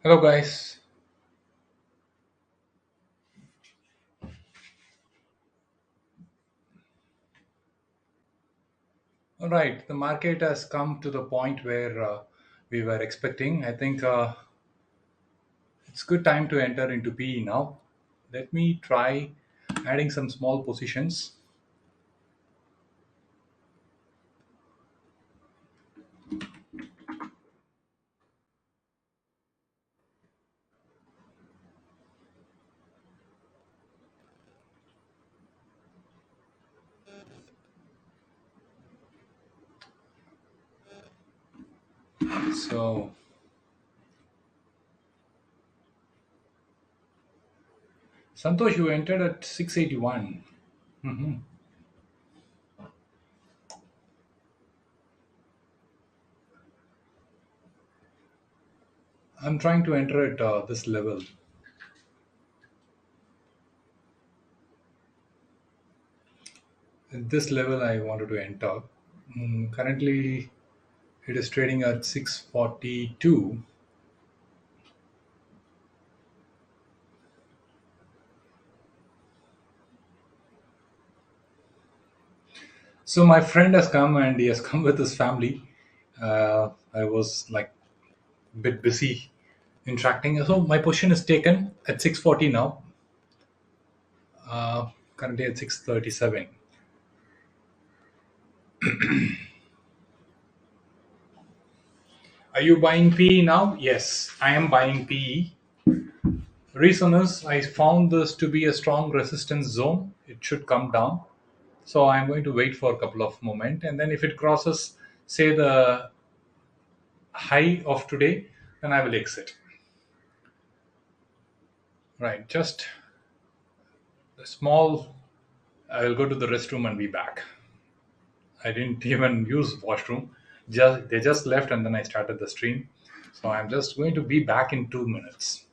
Hello, guys. All right, the market has come to the point where we were expecting. I think it's good time to enter into PE now. Let me try adding some small positions. So, Santosh, you entered at 681. Mhm. I'm trying to enter at this level. At this level, I wanted to enter. Currently, it is trading at 642. So my friend has come and he has come with his family. I was like a bit busy interacting. So my position is taken at 640 now. Currently at 637. Are you buying PE now? Yes, I am buying PE. Reason is I found this to be a strong resistance zone. It should come down. So I'm going to wait for a couple of moments, and then if it crosses, say the high of today, then I will exit. Right, just a small. I will go to the restroom and be back. I didn't even use washroom. Just they just left and then I started the stream. So I'm just going to be back in 2 minutes.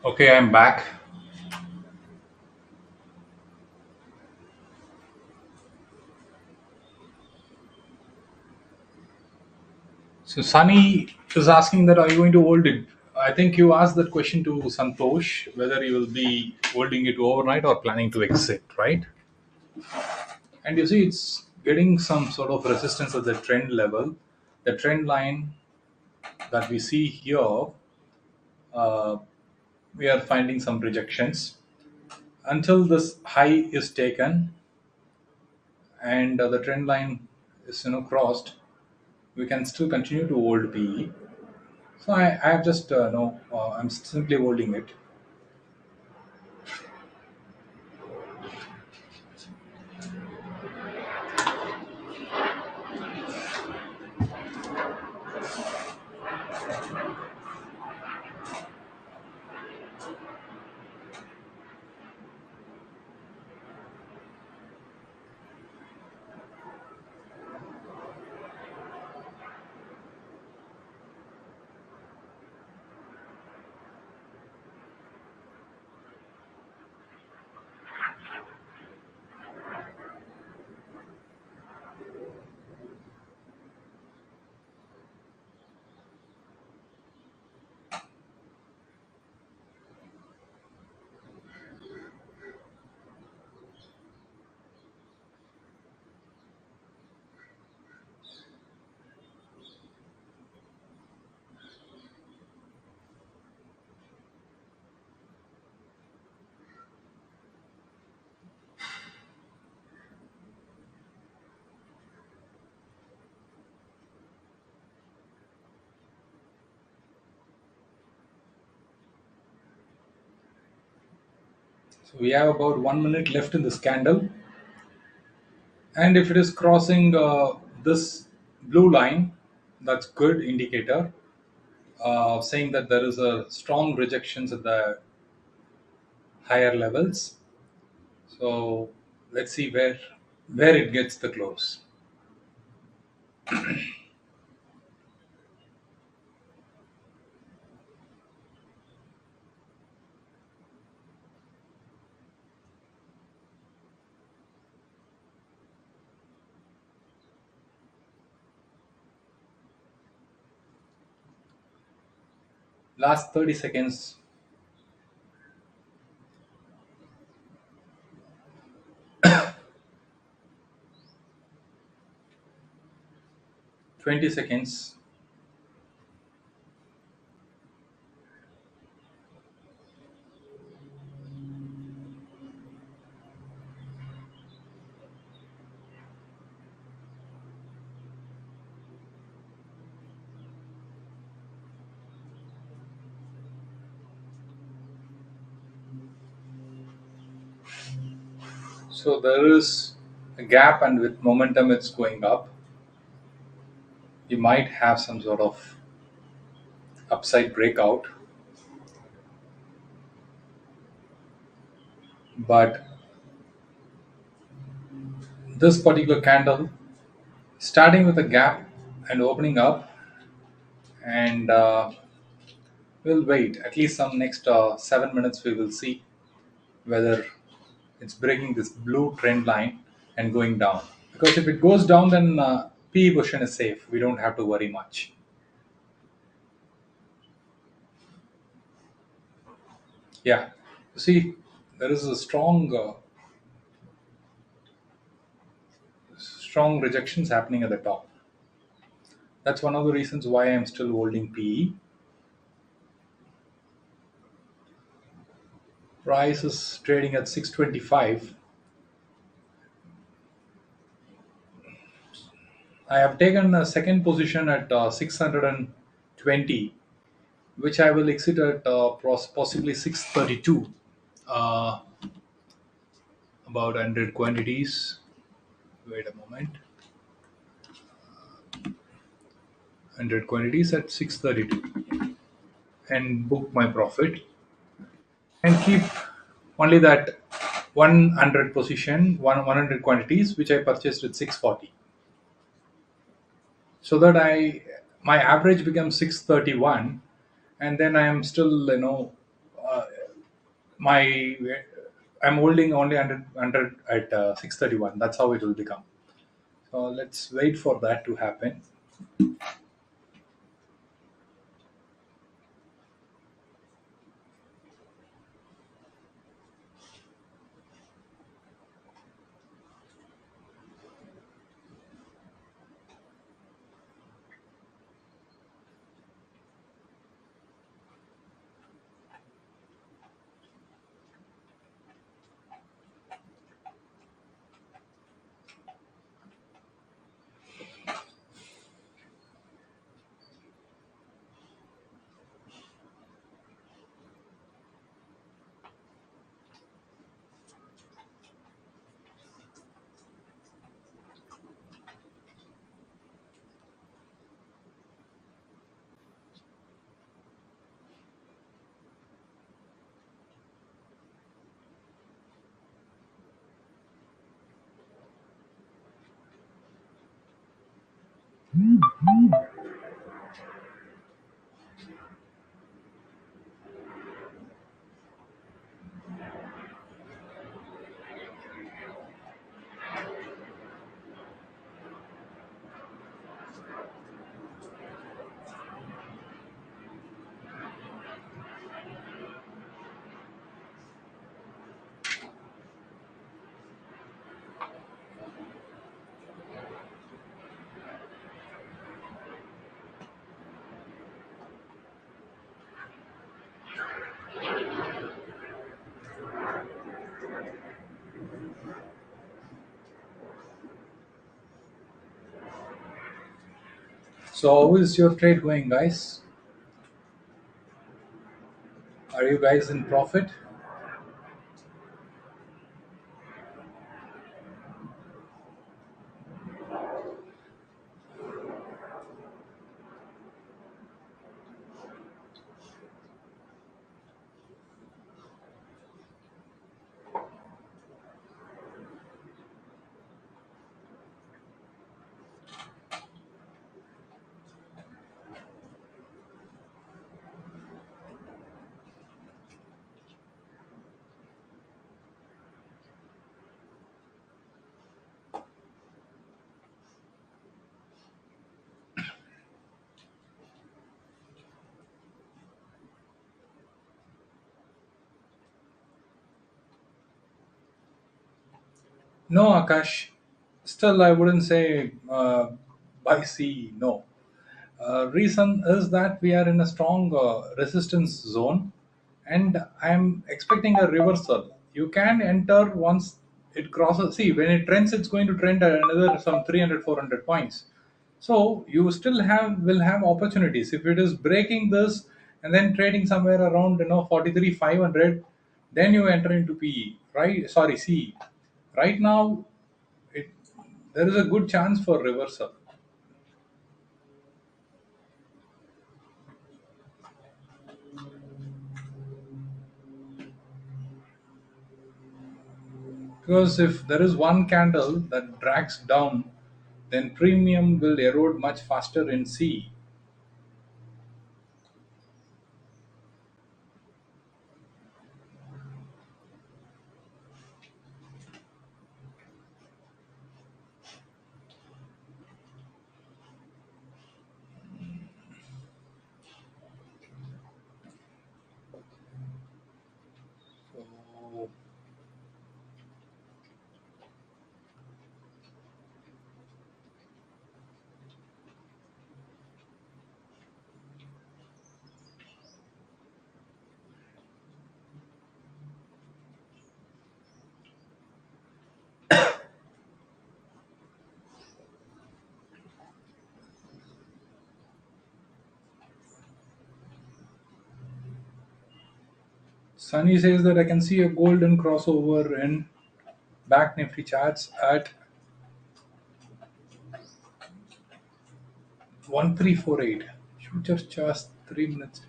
Okay, I'm back. So Sunny is asking that are you going to hold it? I think you asked that question to Santosh whether you will be holding it overnight or planning to exit, right? And you see, it's getting some sort of resistance at the trend level. The trend line that we see here, uh, we are finding some rejections until this high is taken and the trend line is crossed. We can still continue to hold PE. So I have just no, I'm simply holding it. So we have about 1 minute left in this candle, and if it is crossing this blue line, that's good indicator, saying that there is a strong rejections at the higher levels. So let's see where it gets the close. Last 30 seconds. 20 seconds. So there is a gap, and with momentum, it's going up. You might have some sort of upside breakout, but this particular candle, starting with a gap and opening up, and we'll wait at least some next 7 minutes. We will see whether it's breaking this blue trend line and going down. Because if it goes down, then PE position is safe. We don't have to worry much. Yeah, you see, there is a strong rejections happening at the top. That's one of the reasons why I'm still holding PE. Price is trading at 625. I have taken a second position at 620, which I will exit at possibly 632. Uh, about 100 quantities. Wait a moment. 100 quantities at 632 and book my profit and keep only that 100 position, 100 quantities which I purchased at 640, so that I my average becomes 631, and then I am still My I'm holding only 100 at 631. That's how it will become. So let's wait for that to happen. So how is your trade going, guys? Are you guys in profit? No, Akash. Still, I wouldn't say buy C. No. Reason is that we are in a strong resistance zone, and I'm expecting a reversal. You can enter once it crosses. See, when it trends, it's going to trend at another some 300, 400 points. So you still have will have opportunities if it is breaking this and then trading somewhere around 43 500. Then you enter into PE, right? Sorry, CE. Right now, it there is a good chance for reversal. Because if there is one candle that drags down, then premium will erode much faster in C. So, Sunny says that I can see a golden crossover in back nifty charts at 1348. Should just 3 minutes.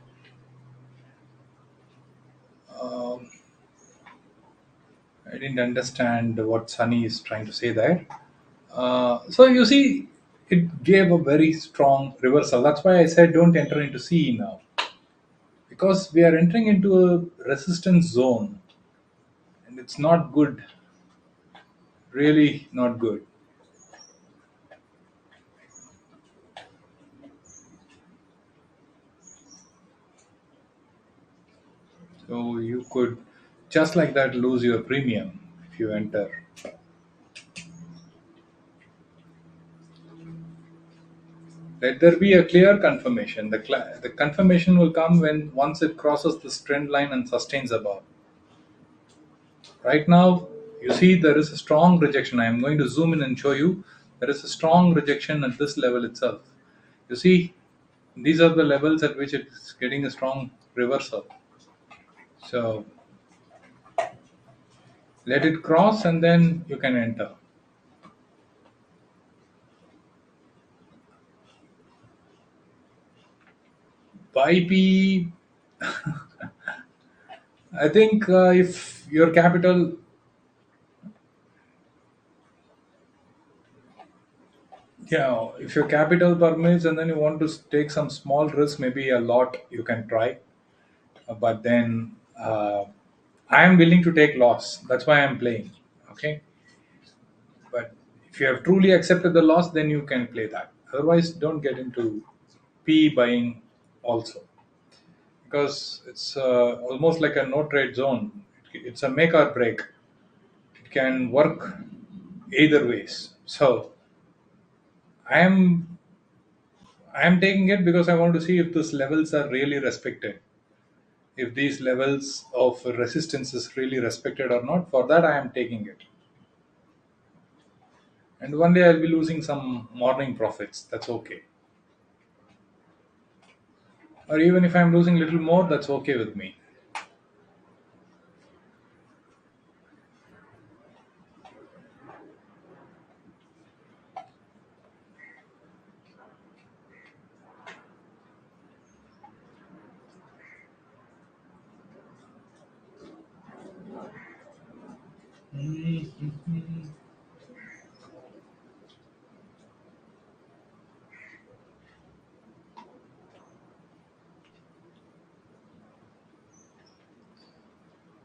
Um, I didn't understand what Sunny is trying to say there. So you see, it gave a very strong reversal. That's why I said don't enter into CE now. because we are entering into a resistance zone, and it's not good, really not good. So you could just like that lose your premium if you enter. Let there be a clear confirmation. The confirmation will come when once it crosses this trend line and sustains above. Right now, you see there is a strong rejection. I am going to zoom in and show you there is a strong rejection at this level itself. You see, these are the levels at which it's getting a strong reversal. So let it cross and then you can enter. Buy P, I think if your capital, yeah, if your capital permits and then you want to take some small risk, maybe a lot, you can try. But then I am willing to take loss. That's why I'm playing. Okay. But if you have truly accepted the loss, then you can play that. Otherwise, don't get into P buying also, because it's almost like a no trade zone. It's a make or break. It can work either ways. So I am taking it because I want to see if these levels are really respected. If these levels of resistance is really respected or not. For that, I am taking it. And one day I'll be losing some morning profits. That's okay. Or even if I'm losing a little more, that's okay with me.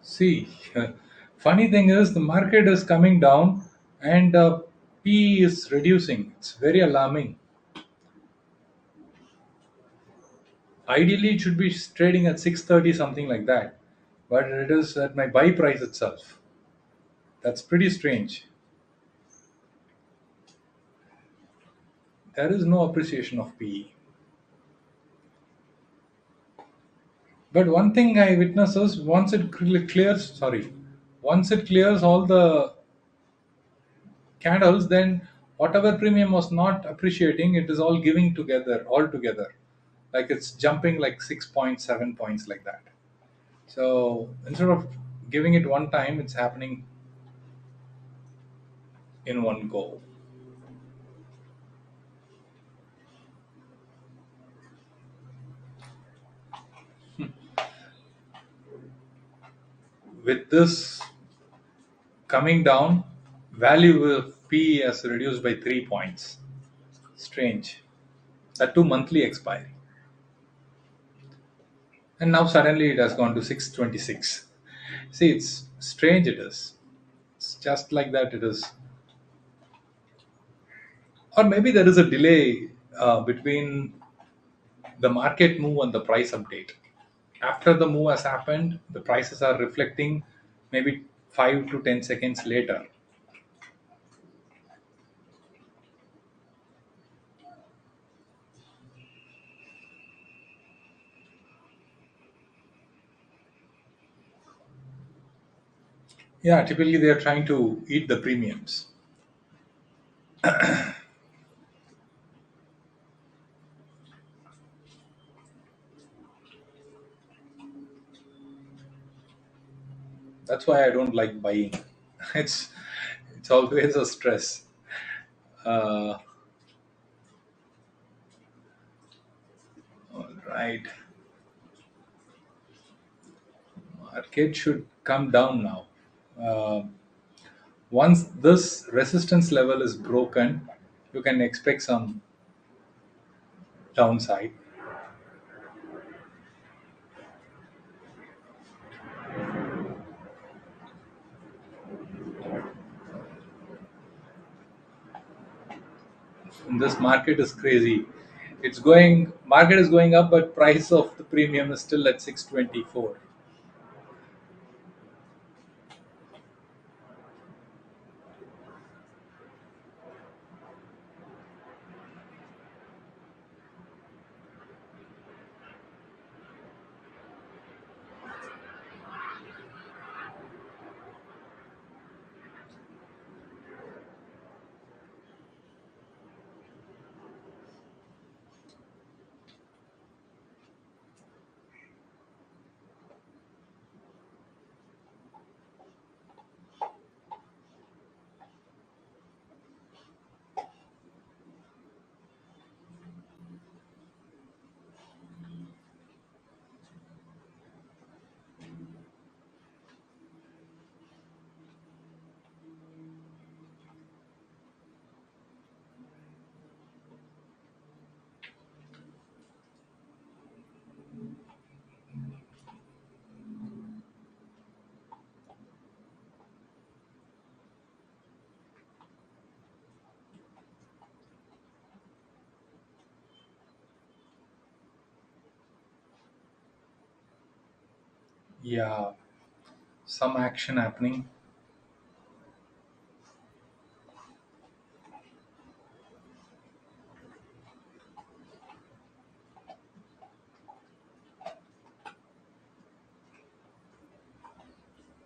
See, funny thing is the market is coming down and P is reducing. It's very alarming. Ideally, it should be trading at 630, something like that. But it is at my buy price itself. That's pretty strange. There is no appreciation of PE. But one thing I witness is once it clears all the candles, then whatever premium was not appreciating, it is all giving together, all together. Like it's jumping like 6 points, 7 points, like that. So instead of giving it one time, it's happening in one go. With this coming down, value of P has reduced by 3 points. Strange. That too monthly expiry. And now suddenly it has gone to 626. See, it's strange it is. It's just like that it is. Or maybe there is a delay between the market move and the price update. After the move has happened, the prices are reflecting maybe 5 to 10 seconds later. Yeah, typically they are trying to eat the premiums. That's why I don't like buying. It's it's always a stress. Uh, all right, market should come down now. Uh, Once this resistance level is broken, you can expect some downside. this market is crazy. It's going market is going up, but price of the premium is still at 624. Yeah, some action happening.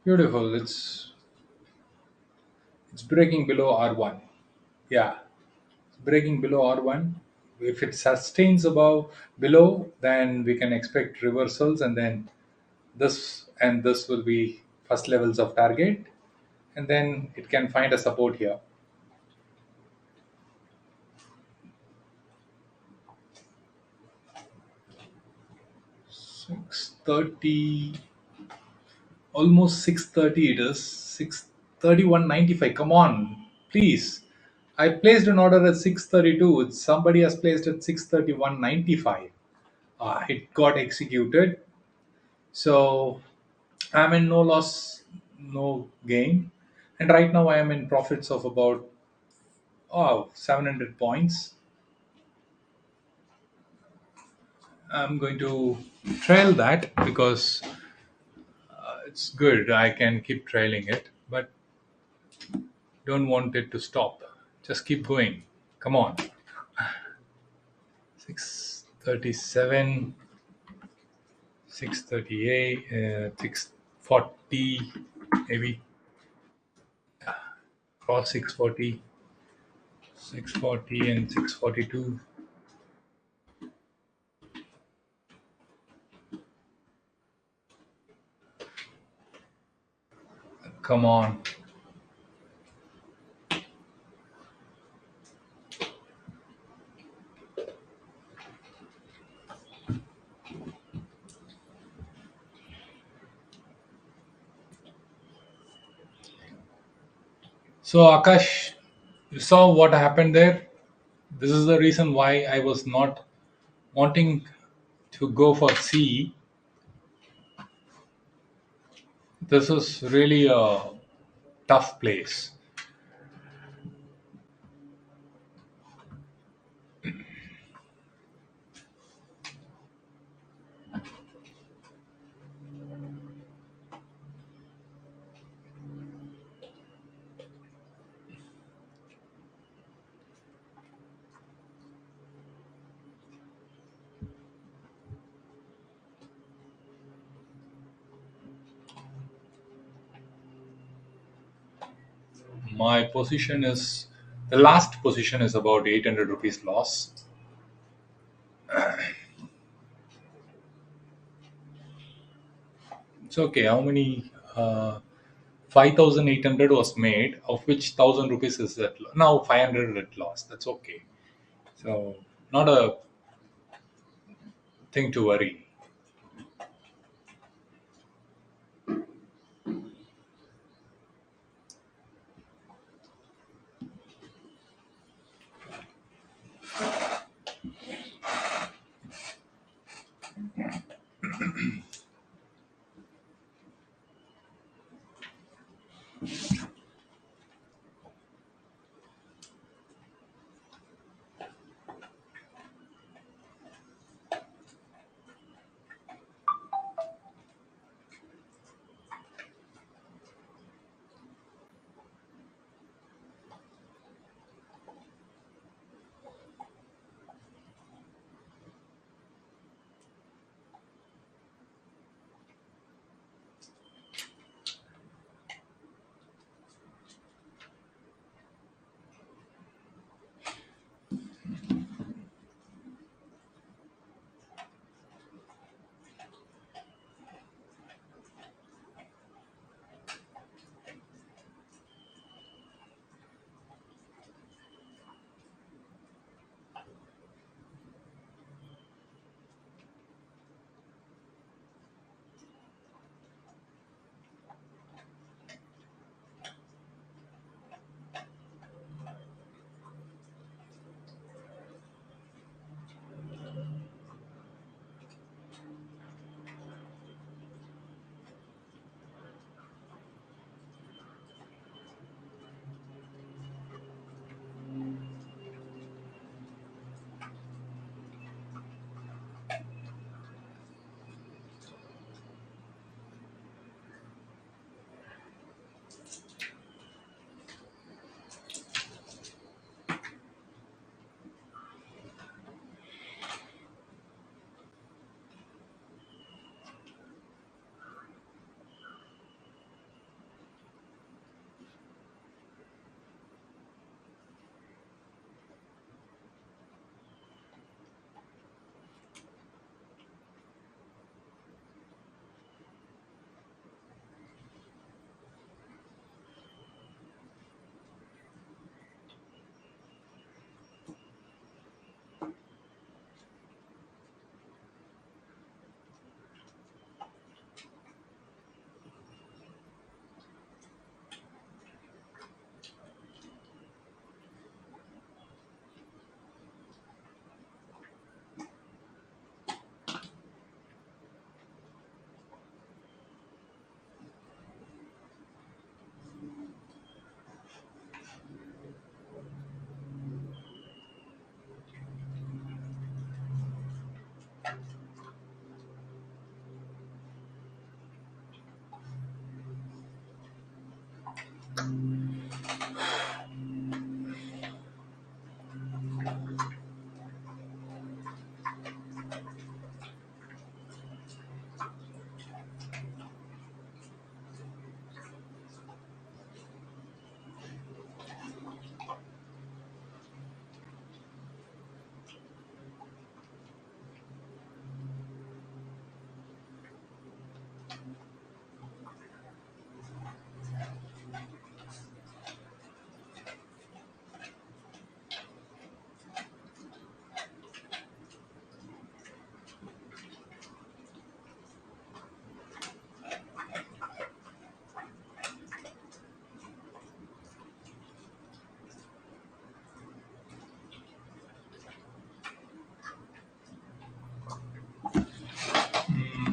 Beautiful. It's breaking below R1. Yeah, it's breaking below R1. If it sustains above below, then we can expect reversals, and then this will be first levels of target, and then it can find a support here. 630, almost 630 it is. 631.95. Come on, please. I placed an order at 632. Somebody has placed at 631.95. It got executed. So I'm in no loss, no gain. And right now I am in profits of about 700 points. I'm going to trail that because it's good. I can keep trailing it, but don't want it to stop. Just keep going. Come on. 637, 638, 640, maybe cross 640, 640 and 642. Come on. So, Akash, you saw what happened there? This is the reason why I was not wanting to go for C. This is really a tough place. My position is the last position is about 800 rupees loss. It's okay. How many? 5,800 was made, of which 1,000 rupees is at now 500 at loss. That's okay. So not a thing to worry.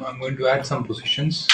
I'm going to add some positions.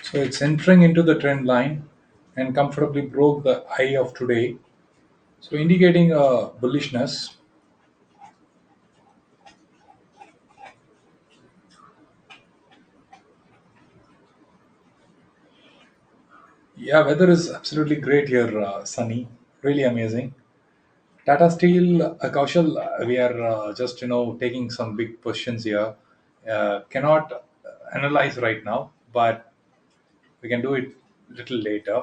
So it's entering into the trend line and comfortably broke the high of today. So indicating a bullishness. Yeah, weather is absolutely great here, sunny. Really amazing. Tata Steel, Kaushal, we are just taking some big positions here. Cannot analyze right now, but we can do it little later.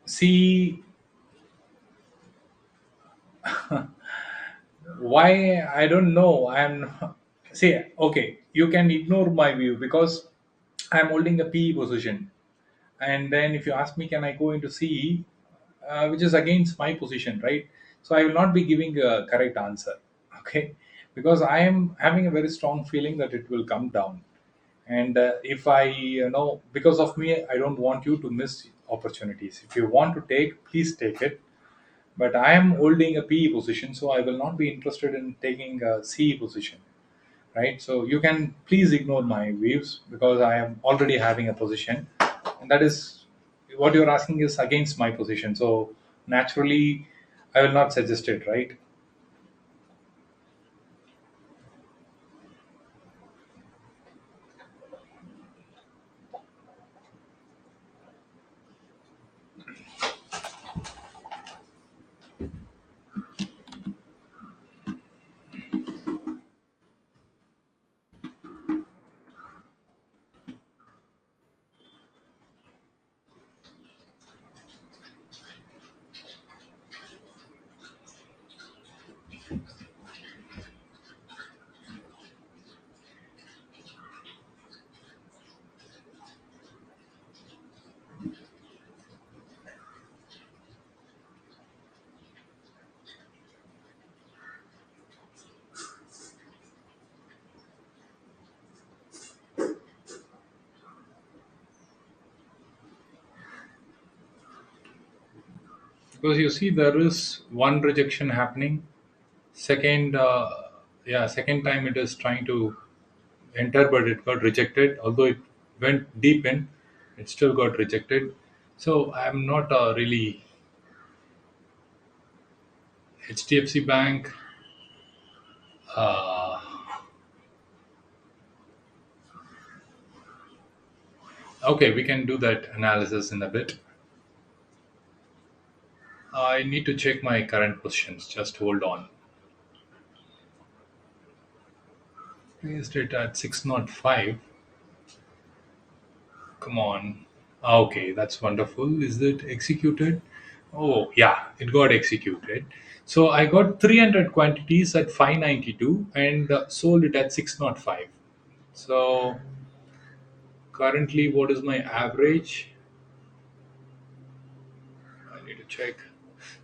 See why I don't know. I'm see okay. You can ignore my view because I'm holding a PE position, and then if you ask me, can I go into CE, which is against my position, right? So I will not be giving a correct answer, okay? Because I am having a very strong feeling that it will come down, and if I know because of me, I don't want you to miss opportunities. If you want to take, please take it, but I am holding a PE position, so I will not be interested in taking a CE position, right? So you can please ignore my views because I am already having a position, and that is what you're asking is against my position. So naturally, I will not suggest it, right? Because you see, there is one rejection happening. Second, yeah, second time it is trying to enter, but it got rejected. Although it went deep in, it still got rejected. So I'm not really HDFC Bank. Uh, okay, we can do that analysis in a bit. I need to check my current positions. Just hold on. Placed it at 605. Come on. Okay, that's wonderful. Is it executed? Oh, yeah, it got executed. So I got 300 quantities at 592 and sold it at 605. So currently, what is my average? I need to check.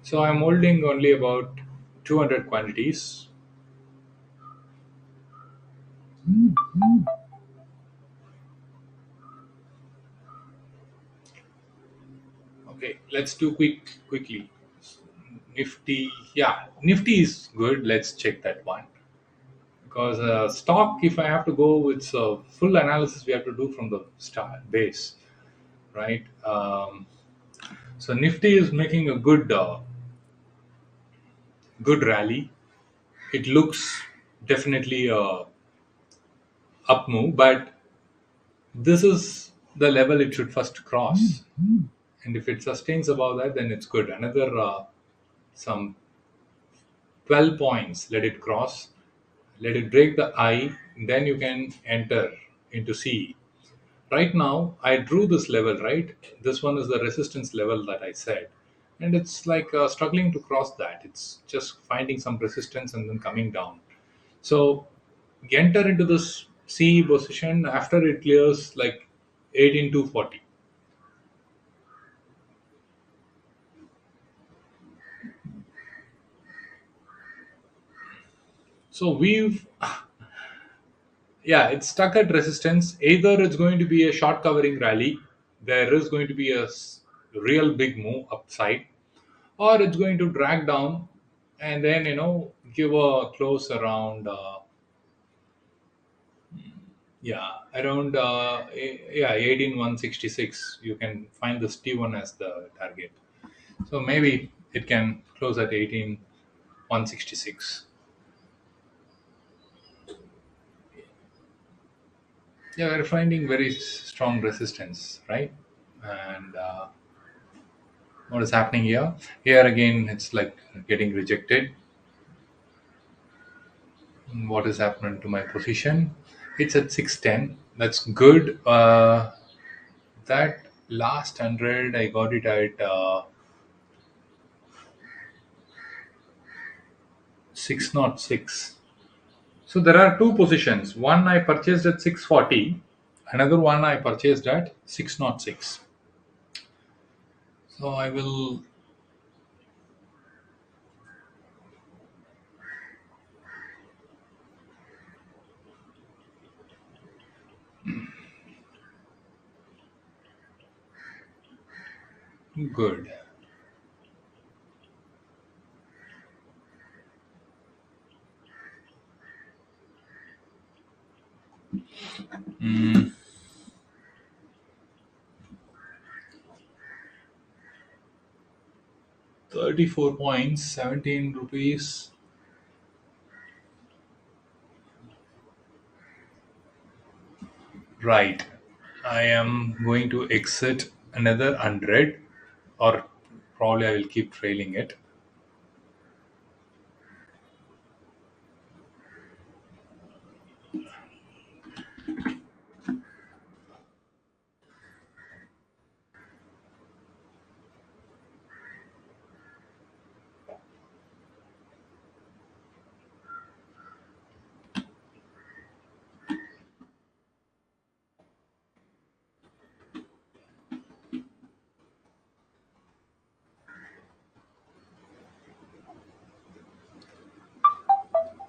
So I'm holding only about 200 quantities. Okay, let's do quickly. Nifty, yeah, Nifty is good. Let's check that one. Because stock, if I have to go with full analysis, we have to do from the start base, right? So Nifty is making a good rally. It looks definitely a up move, but this is the level it should first cross. And if it sustains above that, then it's good. Another some 12 points, let it cross, let it break the I, then you can enter into C. Right now, I drew this level, right? This one is the resistance level that I said. And it's like struggling to cross that. It's just finding some resistance and then coming down. So enter into this C position after it clears like 18240. So we've, yeah, it's stuck at resistance. Either it's going to be a short covering rally, there is going to be a real big move upside, or it's going to drag down and then give a close around yeah around yeah 18166. You can find this T1 as the target, so maybe it can close at 18166. Yeah, we're finding very strong resistance, right? And what is happening here again, it's like getting rejected. What is happening to my position? It's at 610. That's good. That last 100 I got it at 606. So there are two positions. One I purchased at 640, another one I purchased at 606. So I will. Good. Mm, 34 points, 17 rupees. Right. I am going to exit another 100, or probably I will keep trailing it.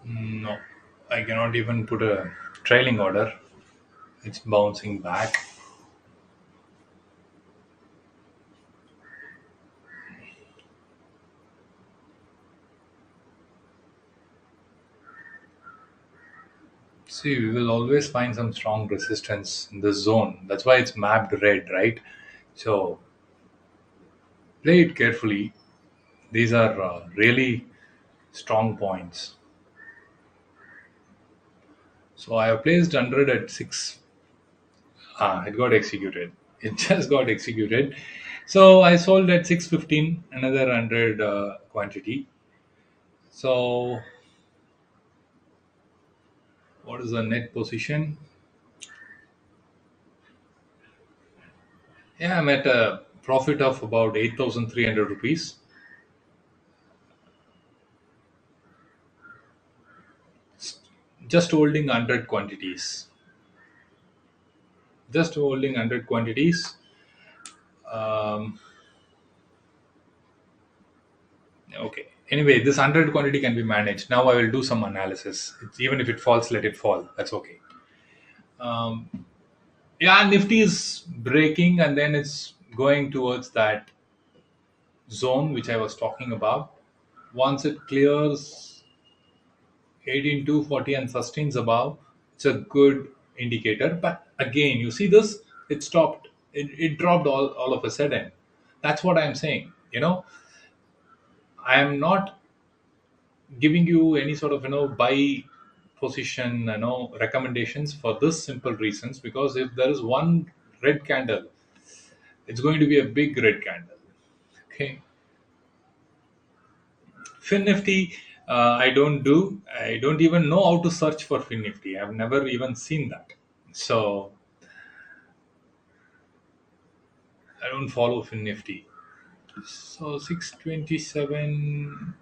No, I cannot even put a trailing order. It's bouncing back. See, we will always find some strong resistance in this zone. That's why it's mapped red, right? So play it carefully. These are really strong points. So I have placed 100 at 6. It got executed. It just got executed. So I sold at 615, another 100 quantity. So what is the net position? Yeah, I'm at a profit of about 8,300 rupees. Just holding 100 quantities. Just holding 100 quantities. Um, okay. Anyway, this 100 quantity can be managed. Now I will do some analysis. Even if it falls, let it fall. That's okay. Um, yeah, Nifty is breaking and then it's going towards that zone which I was talking about. Once it clears 18,240 and sustains above, it's a good indicator. But again, you see this, it stopped, it dropped all of a sudden. That's what I'm saying. I am not giving you any sort of buy position recommendations for this simple reasons, because if there is one red candle, it's going to be a big red candle. Okay. FinNifty, I don't even know how to search for FinNifty. I've never even seen that. So I don't follow FinNifty. So 627,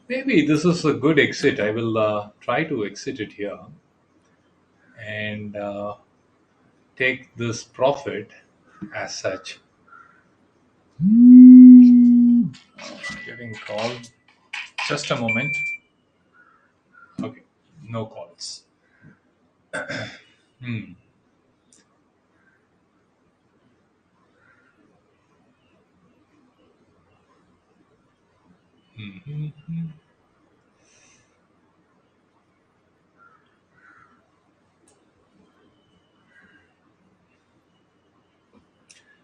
maybe this is a good exit. I will try to exit it here and take this profit as such. Getting called. Just a moment. Okay, no calls. Hmm. Mhm.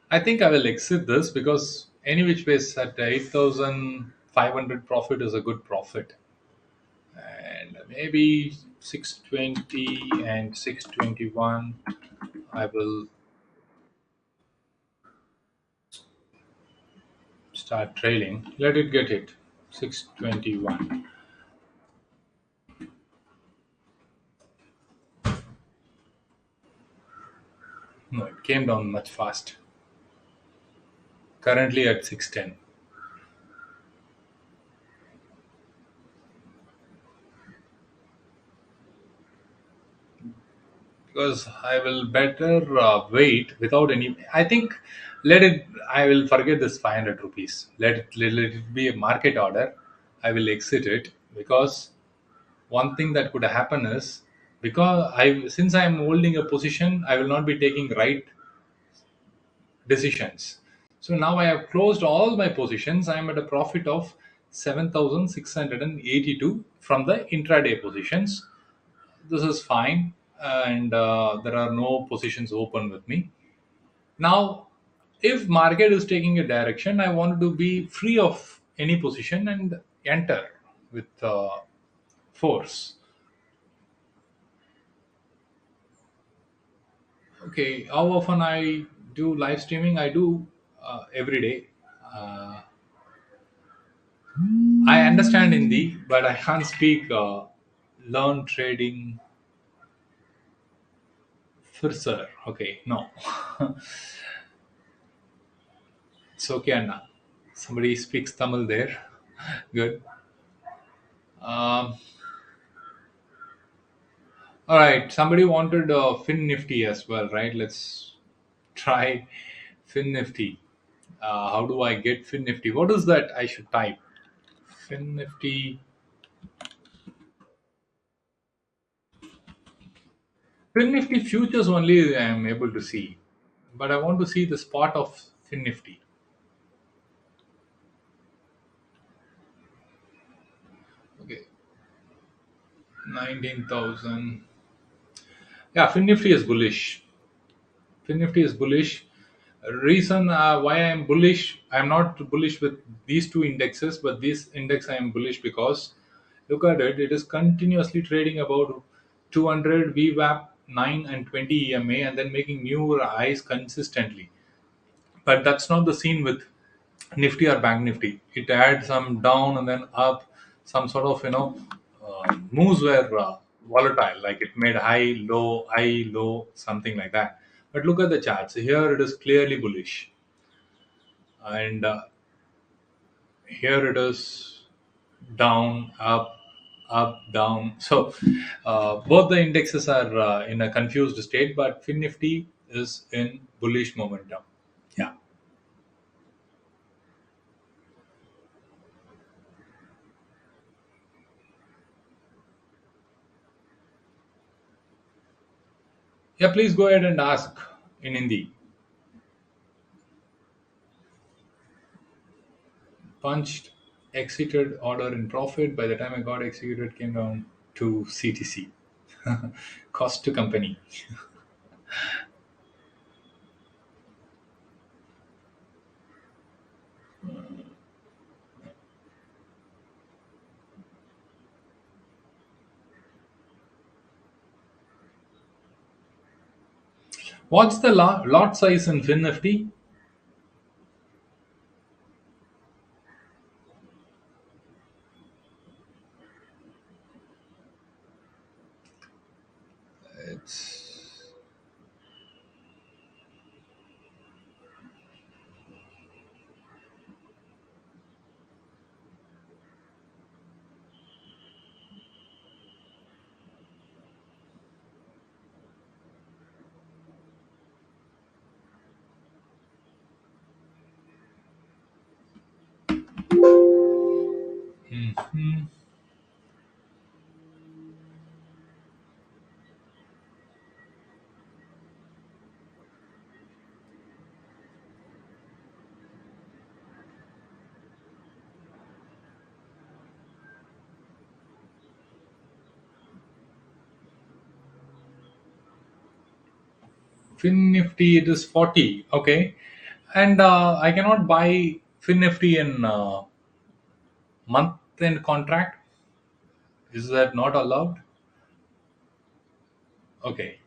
I think I will exit this because any which ways at 8,500 profit is a good profit. And maybe 620 and 621, I will start trailing. Let it get it. 621. No, it came down much fast. Currently at 610. Because I will better wait without any. I think let it. I will forget this 500 rupees. Let it be a market order. I will exit it because one thing that could happen is, because I since I am holding a position, I will not be taking right decisions. So now I have closed all my positions. I am at a profit of 7,682 from the intraday positions. This is fine, and there are no positions open with me now. If market is taking a direction, I want to be free of any position and enter with force. Okay, how often I do live streaming? I do every day. uh, I understand Hindi, but I can't speak. Learn trading for sir. Okay, no. It's okay, Anna. Somebody speaks Tamil there. Good. Um, all right. Somebody wanted Fin Nifty as well, right? Let's try Fin Nifty. How do I get Fin Nifty? What is that I should type? Fin Nifty. Fin Nifty futures only I am able to see, but I want to see the spot of Fin Nifty. Okay, 19,000. Yeah, Fin Nifty is bullish. Fin Nifty is bullish. Reason why I am bullish, I am not bullish with these two indexes, but this index I am bullish because look at it, it is continuously trading about 200 VWAP, 9 and 20 EMA, and then making new highs consistently. But that's not the scene with Nifty or Bank Nifty. It had some down and then up, some sort of moves were volatile, like it made high, low, something like that. But look at the charts. Here it is clearly bullish, and here it is down, up, down. So both the indexes are in a confused state, but Fin Nifty is in bullish momentum. Yeah. Yeah, please go ahead and ask in Hindi. Punched exited order in profit. By the time I got executed, came down to CTC. Cost to company. What's the lot size in FinNifty? It's mhm. FinNifty. It is 40. Okay, and I cannot buy FinNifty in month end contract. Is that not allowed? Okay,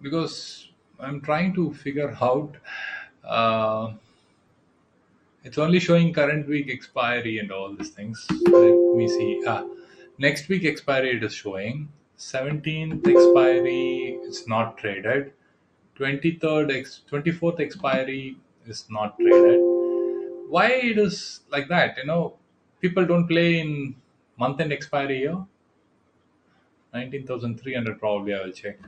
because I'm trying to figure out. Uh, it's only showing current week expiry and all these things. Let me see. Next week expiry it is showing. 17th expiry is not traded. 24th expiry is not traded. Why it is like that? People don't play in month end expiry here. 19,300 probably. I will check.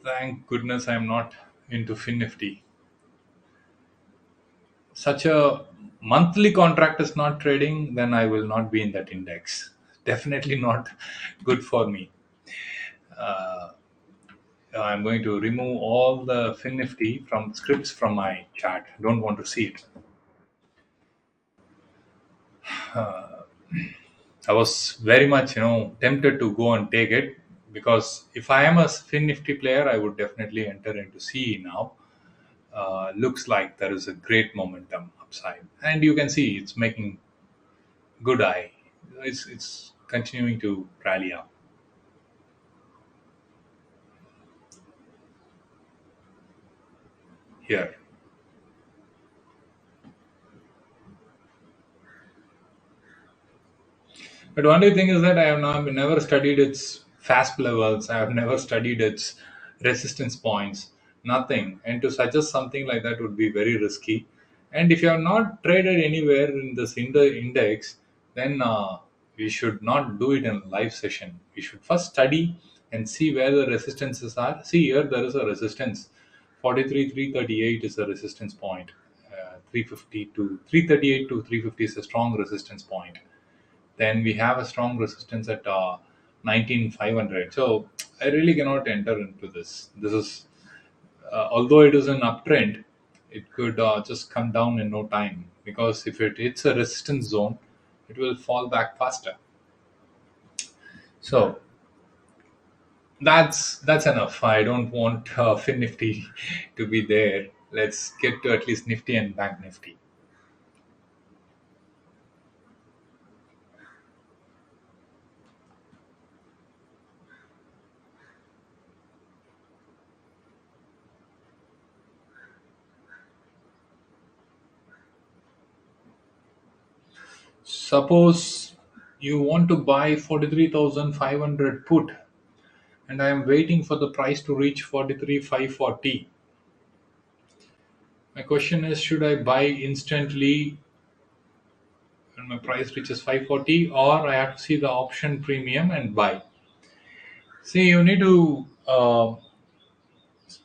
Thank goodness I'm not into FinNifty. Such a monthly contract is not trading, then I will not be in that index. Definitely not good for me. Uh, I'm going to remove all the FinNifty from scripts from my chart. Don't want to see it. I was very much, tempted to go and take it because if I am a FinNifty player, I would definitely enter into CE now. Looks like there is a great momentum upside, and you can see it's making good eye. It's continuing to rally up here. But only thing is that I have never studied its FASP levels. I have never studied its resistance points. Nothing. And to suggest something like that would be very risky. And if you have not traded anywhere in this index, then we should not do it in a live session. We should first study and see where the resistances are. See here, there is a resistance. 43, 338 is a resistance point. 350 to 338 to 350 is a strong resistance point. Then we have a strong resistance at 19,500. So I really cannot enter into this. This is, although it is an uptrend, it could just come down in no time, because if it hits a resistance zone, it will fall back faster. So that's enough. I don't want FinNifty to be there. Let's get to at least Nifty and Bank Nifty. Suppose you want to buy 43,500 put, and I am waiting for the price to reach 43,540. My question is, should I buy instantly when my price reaches 540, or I have to see the option premium and buy? See, you need to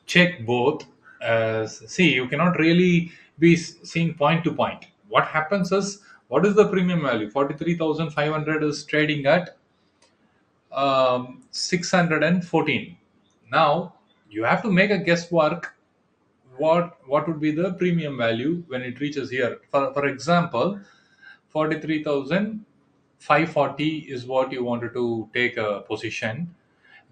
check both. As see, you cannot really be seeing point to point. What happens is, what is the premium value? 43,500 is trading at 614. Now you have to make a guesswork what would be the premium value when it reaches here. For example, 43,540 is what you wanted to take a position.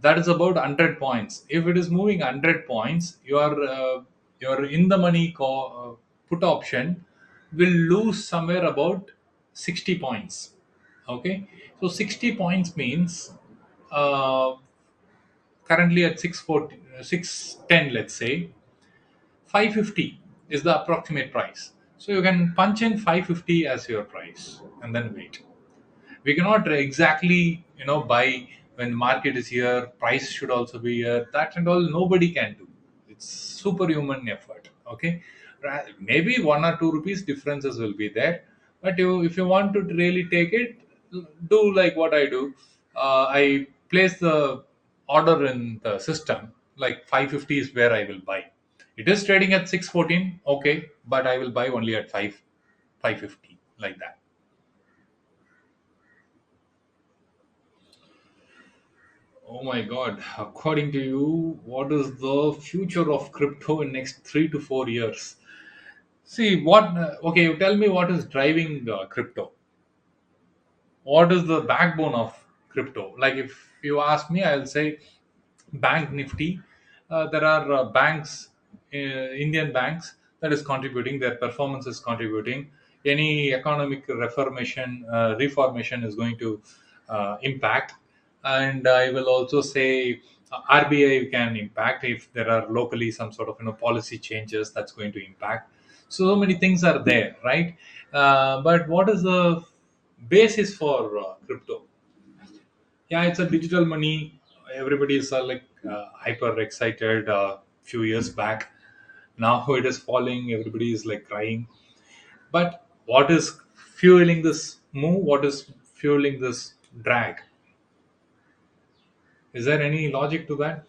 That is about 100 points. If it is moving 100 points, your in the money put option will lose somewhere about 60 points. Okay, so 60 points means uh, currently at 640, 610, let's say 550 is the approximate price. So you can punch in 550 as your price and then wait. We cannot exactly buy when the market is here, price should also be here, that and all nobody can do. It's superhuman effort. Okay, maybe 1 or 2 rupees differences will be there, but if you want to really take it, do like what I do. I place the order in the system, like 550 is where I will buy. It is trading at 614, okay, but I will buy only at 550, like that. Oh my God. According to you, what is the future of crypto in next 3 to 4 years? See, okay, you tell me what is driving crypto. What is the backbone of crypto? Like if you ask me, I'll say bank nifty. There are banks, Indian banks, that is contributing, their performance is contributing. Any economic reformation is going to impact. And I will also say RBI can impact if there are locally some sort of policy changes, that's going to impact. So many things are there, right? But what is the basis for crypto? Yeah, it's a digital money. Everybody is like hyper excited few years back. Now it is falling. Everybody is like crying. But what is fueling this move? What is fueling this drag? Is there any logic to that?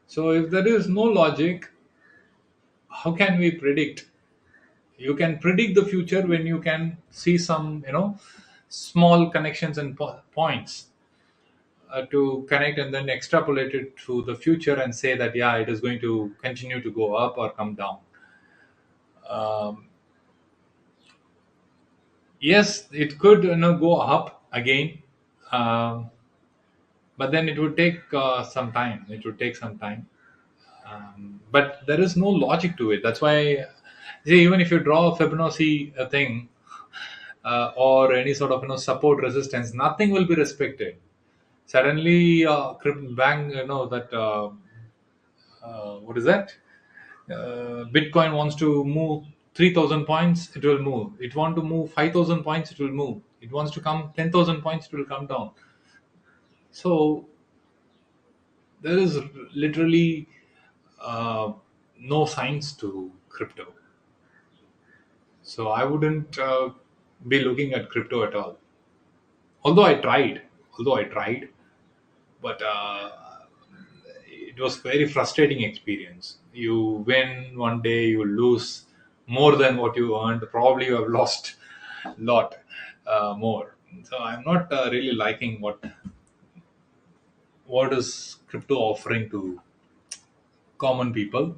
So if there is no logic, how can we predict? You can predict the future when you can see some small connections and points to connect and then extrapolate it to the future and say that yeah, it is going to continue to go up or come down. um, yes, it could go up again, um, but then it would take some time. It would take some time, but there is no logic to it. That's why, see, even if you draw a Fibonacci thing, or any sort of support resistance, nothing will be respected. Suddenly bank, that what is that, Bitcoin wants to move 3,000 points, it will move. It want to move 5,000 points, it will move. It wants to come 10,000 points, it will come down. So there is literally uh, no science to crypto. So I wouldn't be looking at crypto at all. Although I tried, but it was very frustrating experience. You win one day, you lose more than what you earned. Probably you have lost a lot more. So I'm not really liking what is crypto offering to common people.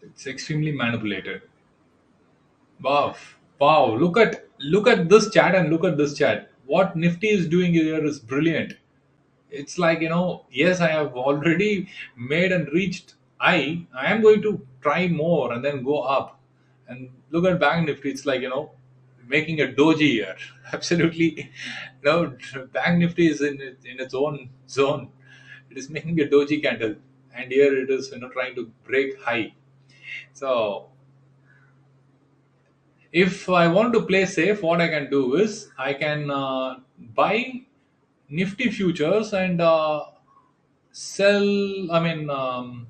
It's extremely manipulated. Wow, wow! Look at this chat and look at this chat. What Nifty is doing here is brilliant. It's like, yes, I have already made and reached I am going to try more and then go up. And look at bank nifty, it's like, making a doji here. Absolutely. No, bank nifty is in its own zone. It is making a doji candle, and here it is, trying to break high. So if I want to play safe, what I can do is I can buy nifty futures and sell, I mean,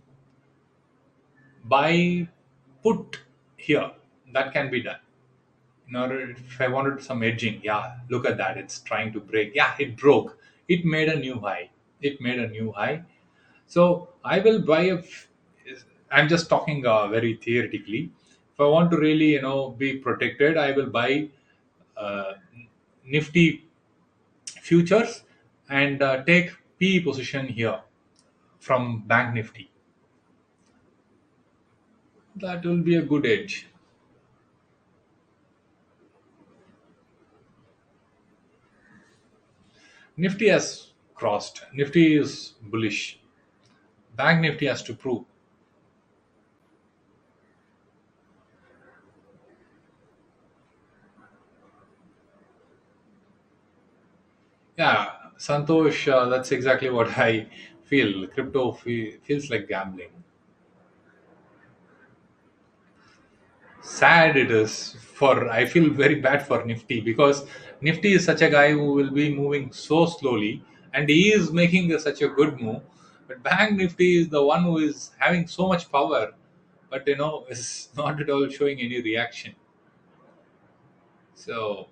buy put here. That can be done. In order, if I wanted some edging, yeah, look at that, it's trying to break. Yeah, it broke. It made a new high. It made a new high. So I will buy I'm just talking very theoretically. If I want to really, be protected, I will buy uh, nifty futures and take PE position here from bank nifty. That will be a good edge. Nifty has crossed. Nifty is bullish. Bank Nifty has to prove. Yeah, Santosh, that's exactly what I feel. Crypto feels like gambling. Sad it is for, I feel very bad for Nifty because Nifty is such a guy who will be moving so slowly and he is making such a good move. But Bank Nifty is the one who is having so much power, but is not at all showing any reaction. So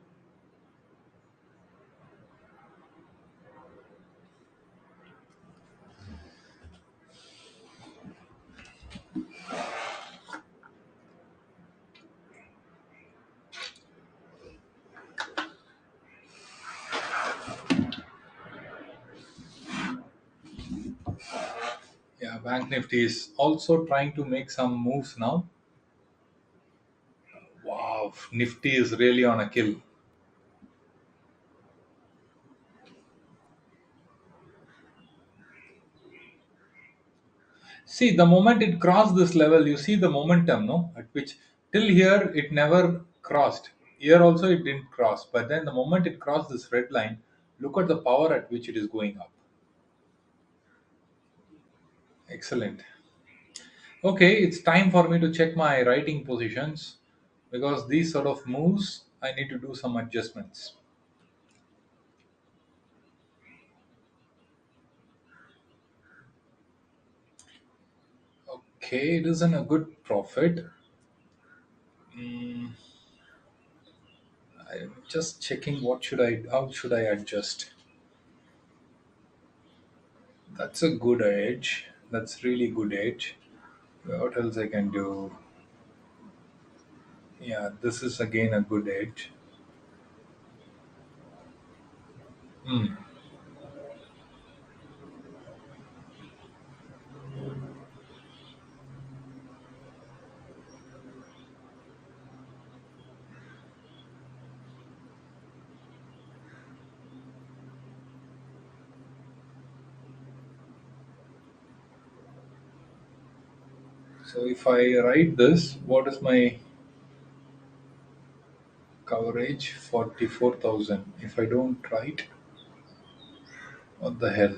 yeah, Bank Nifty is also trying to make some moves now. Wow, Nifty is really on a kill. See, the moment it crossed this level, you see the momentum, no? At which till here it never crossed. Here also it didn't cross. But then the moment it crossed this red line, look at the power at which it is going up. Excellent. Okay, it's time for me to check my writing positions because these sort of moves, I need to do some adjustments. Okay, it isn't a good profit. Mm, I'm just checking how should I adjust. That's a good edge. That's really good edge. What else I can do? Yeah, this is again a good edge. Hmm. So if I write this, what is my coverage? 44,000. If I don't write, what the hell?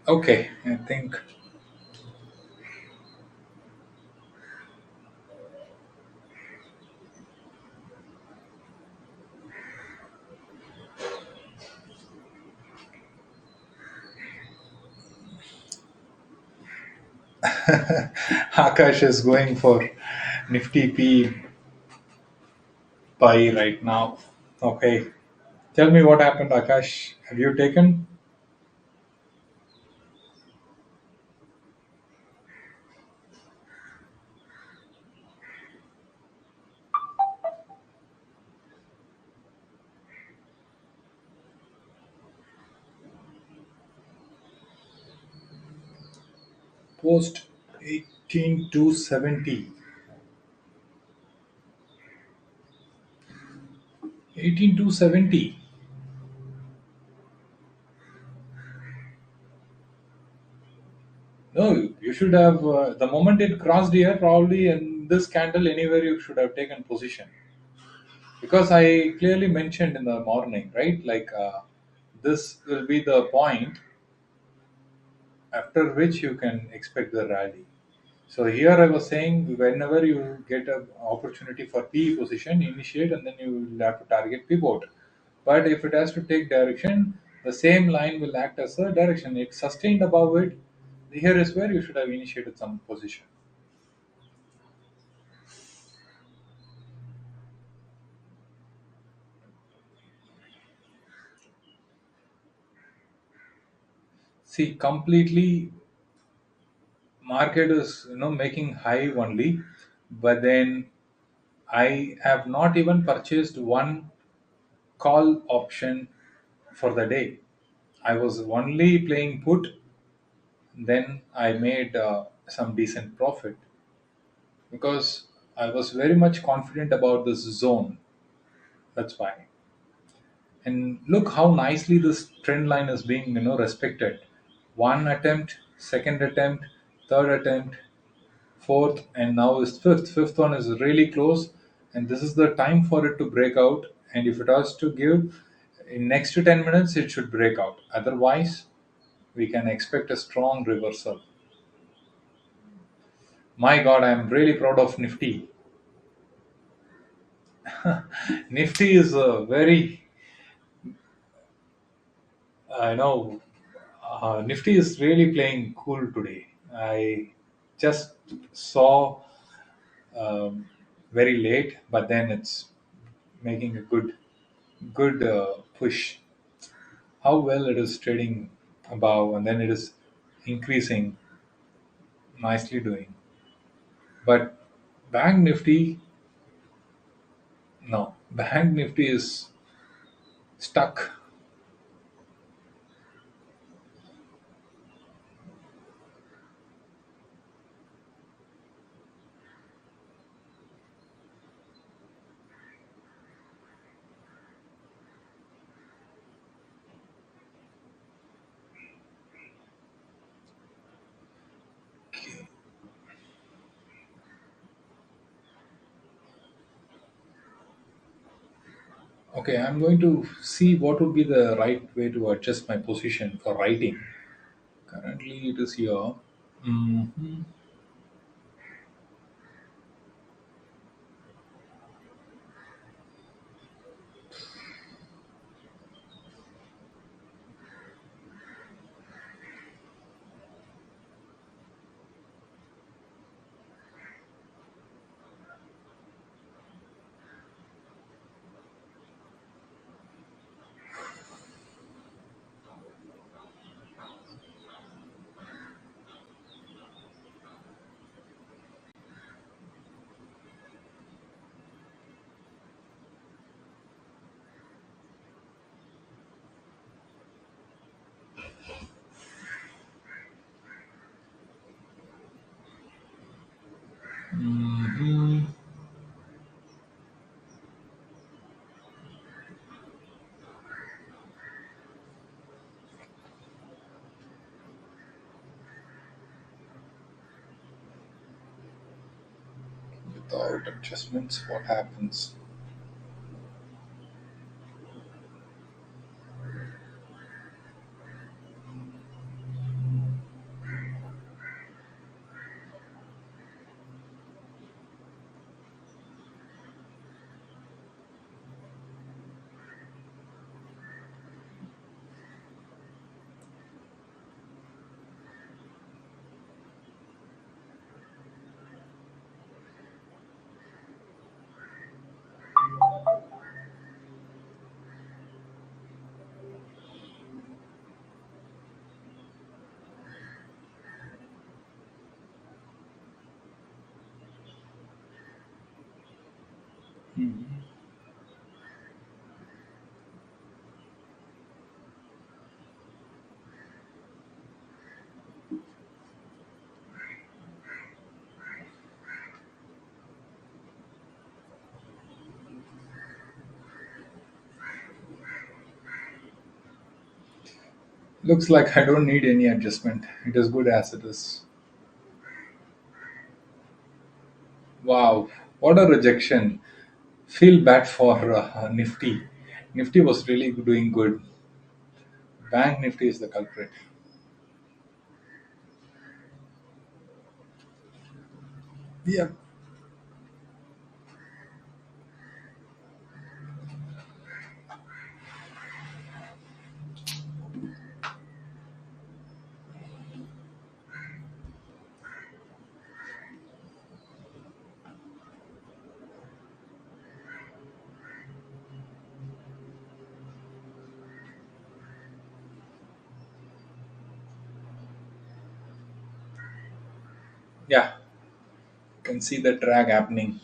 Okay, I think Akash is going for Nifty P buy right now. Okay, tell me what happened, Akash. Have you taken post 18 to 70? 18 to 70. No, you should have, the moment it crossed here, probably in this candle, anywhere you should have taken position. Because I clearly mentioned in the morning, right? Like this will be the point after which you can expect the rally. So here I was saying, whenever you get an opportunity for P position, initiate and then you will have to target pivot. But if it has to take direction, the same line will act as a direction. It's sustained above it. Here is where you should have initiated some position. See, completely market is making high only. but then I have not even purchased one call option for the day. I was only playing put, then I made some decent profit because I was very much confident about this zone. That's why. And look how nicely this trend line is being respected. One attempt, second attempt, third attempt, fourth, and now is fifth. Fifth one is really close, and this is the time for it to break out. And if it has to give in next to 10 minutes, it should break out. Otherwise, we can expect a strong reversal. My God, I am really proud of Nifty. Nifty is a very, I know, Nifty is really playing cool today. I just saw um, very late, but then it's making a good push. How well it is trading above, and then it is increasing, nicely doing. But Bank Nifty, no, Bank Nifty is stuck Okay, I'm going to see what would be the right way to adjust my position for writing. Currently, it is here. Mhm. Mhm. Without adjustments, what happens? Mhm. Looks like I don't need any adjustment. It is good as it is. Wow, what a rejection. Feel bad for Nifty. Nifty was really doing good. Bank Nifty is the culprit. Yeah. Yeah. Can see the drag happening.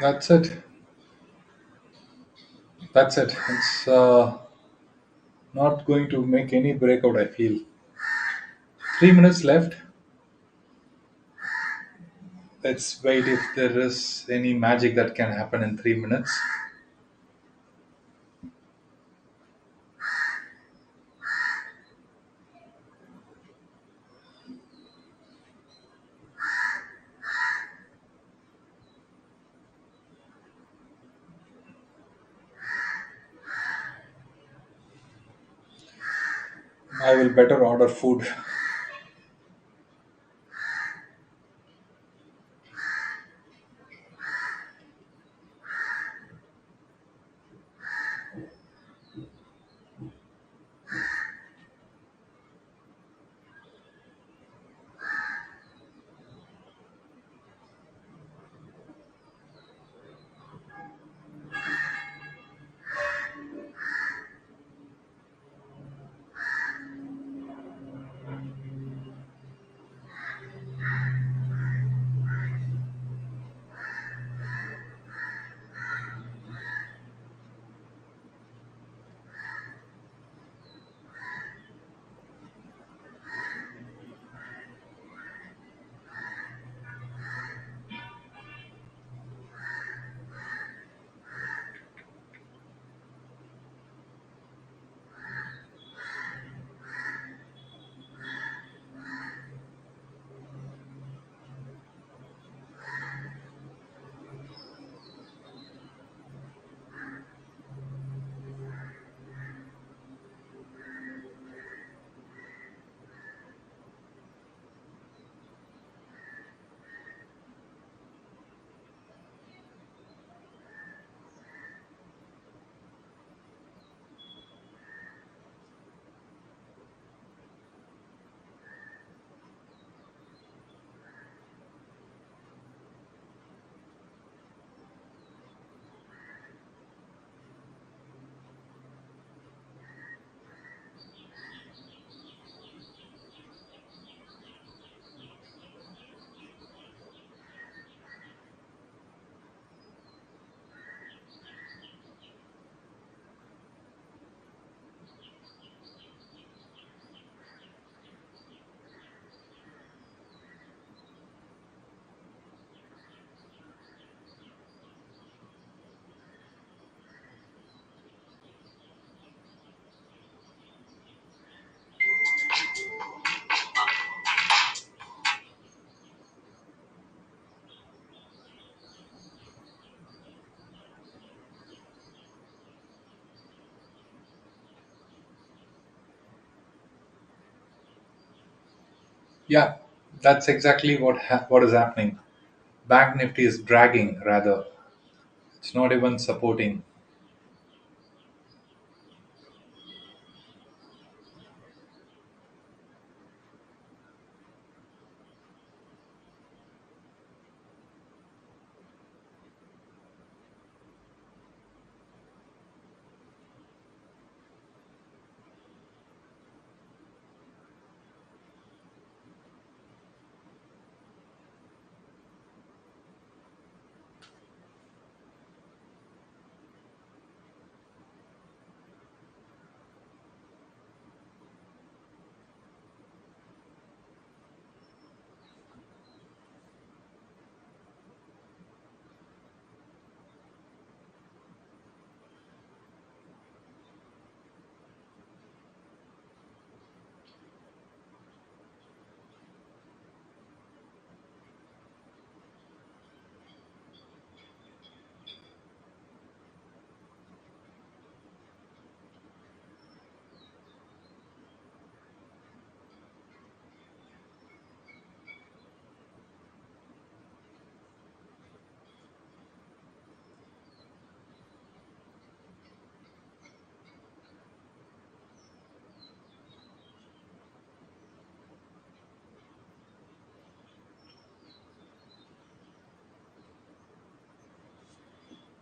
That's it. That's it. It's not going to make any breakout, I feel. 3 minutes left. Let's wait if there is any magic that can happen in 3 minutes. I will better order food. Yeah, that's exactly what is happening. Bank Nifty is dragging rather. It's not even supporting.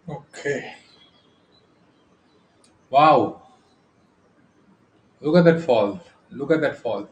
Okay. Wow. Look at that fall. Look at that fall.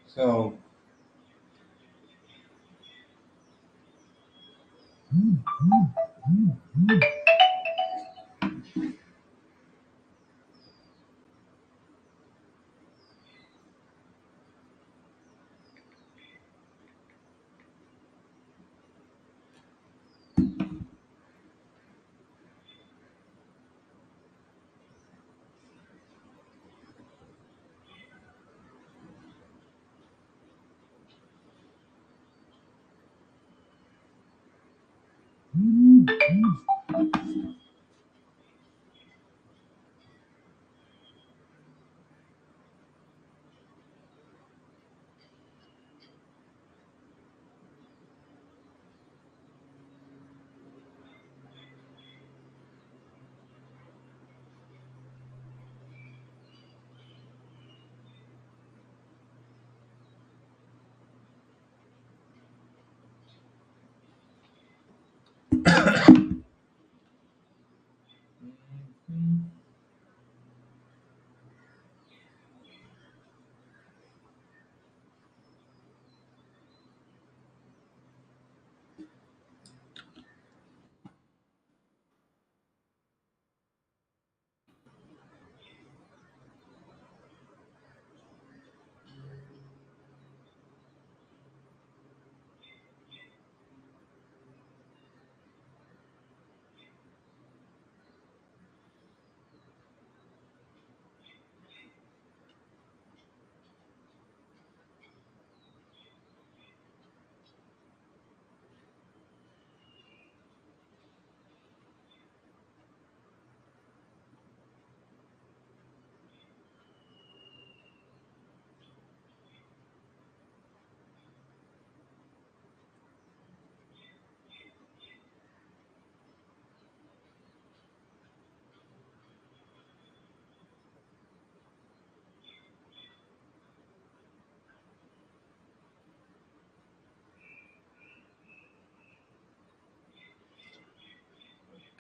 So,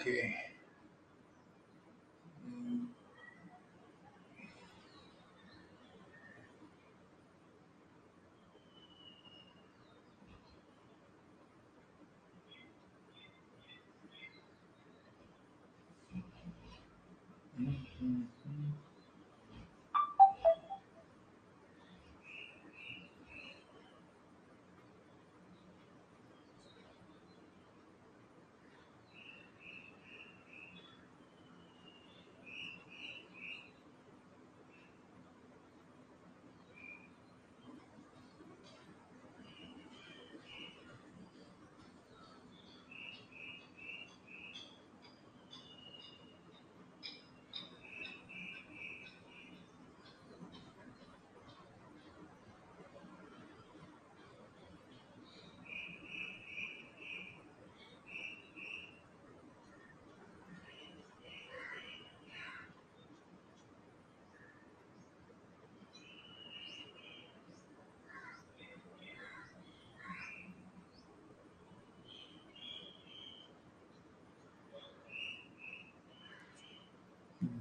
okay.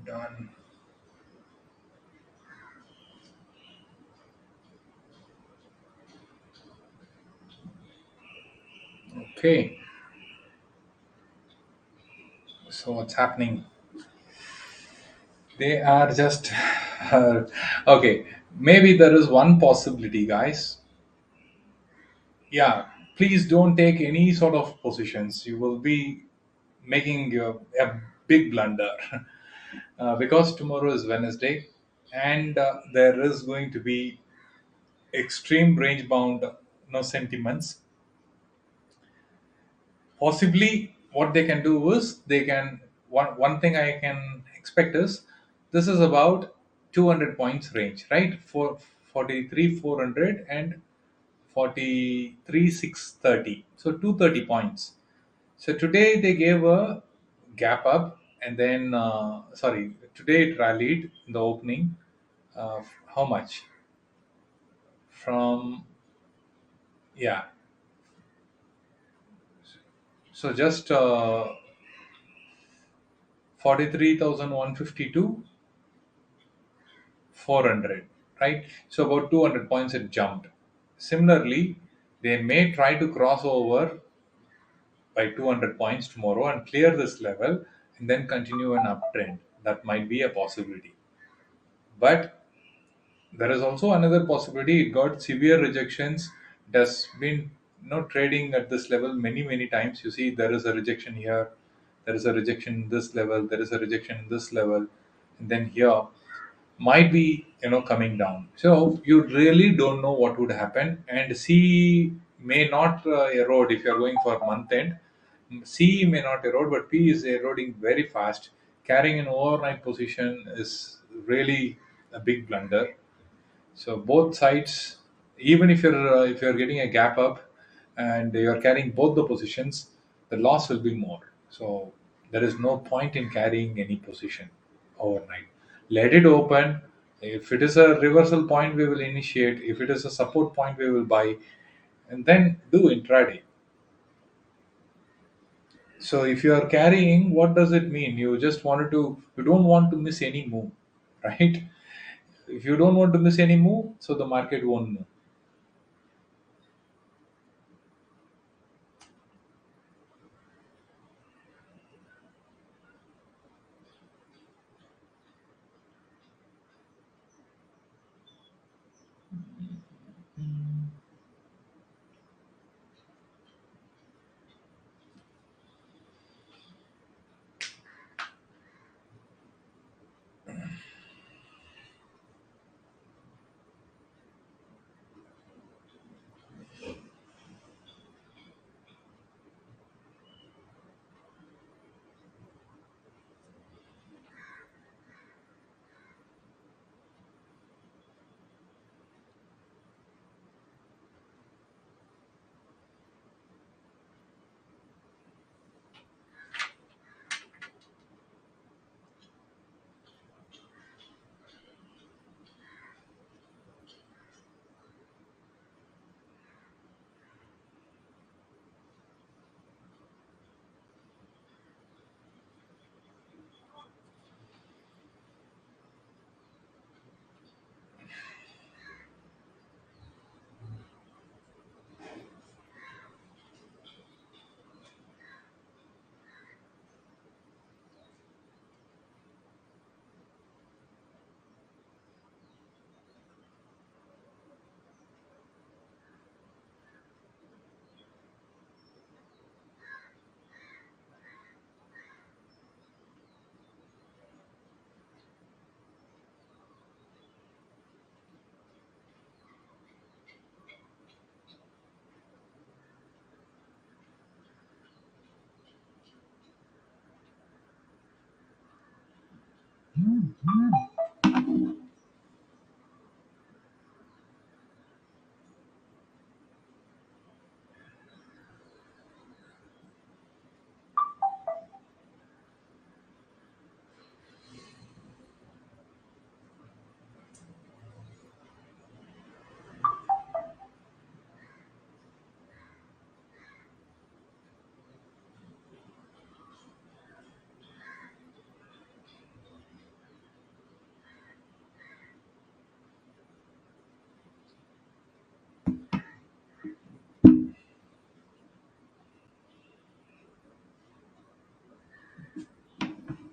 Done. Okay. So what's happening? They are just okay. Maybe there is one possibility, guys. Yeah, please don't take any sort of positions. You will be making a big blunder because tomorrow is Wednesday, and there is going to be extreme range bound no sentiments. Possibly, what they can do is they can one thing I can expect is this is about 200 points range, right? For 43 400 and 43 630, so 230 points. So today they gave a gap up, and then sorry, today it rallied in the opening. How much? From, yeah, so just 43,152 400, right? So about 200 points it jumped. Similarly, they may try to cross over by 200 points tomorrow and clear this level and then continue an uptrend. That might be a possibility. But there is also another possibility. It got severe rejections. It has been trading at this level many times. You see, there is a rejection here, there is a rejection in this level, there is a rejection in this level, and then here might be coming down. So you really don't know what would happen, and C may not erode if you are going for month end. C may not erode, but P is eroding very fast. Carrying an overnight position is really a big blunder. So both sides, even if you're getting a gap up and you're carrying both the positions, the loss will be more. So there is no point in carrying any position overnight. Let it open. If it is a reversal point, we will initiate. If it is a support point, we will buy, and then do intraday. So if you are carrying, what does it mean? You don't want to miss any move, right? If you don't want to miss any move, so the market won't move.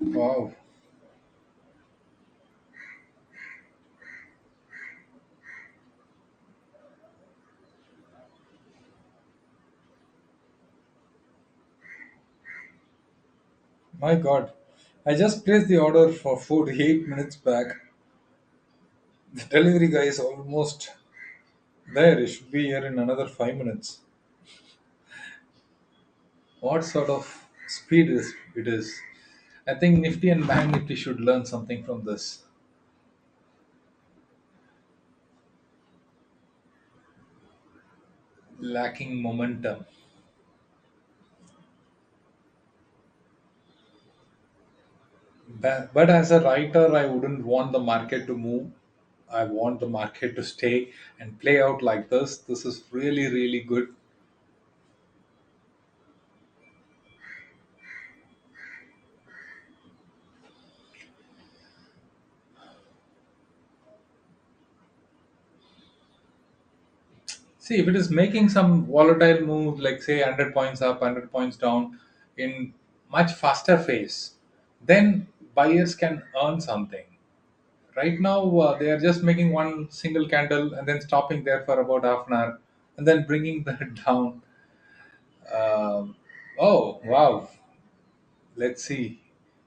Wow. My God. I just placed the order for food 8 minutes back. The delivery guy is almost there. He should be here in another 5 minutes. What sort of speed is it is? I think Nifty and Bank Nifty should learn something from this. Lacking momentum. But as a writer, I wouldn't want the market to move. I want the market to stay and play out like this. This is really, really good. See, if it is making some volatile move, like say 100 points up, 100 points down, in much faster phase, then buyers can earn something. Right now, they are just making one single candle and then stopping there for about half an hour and then bringing that down. Oh, wow. Let's see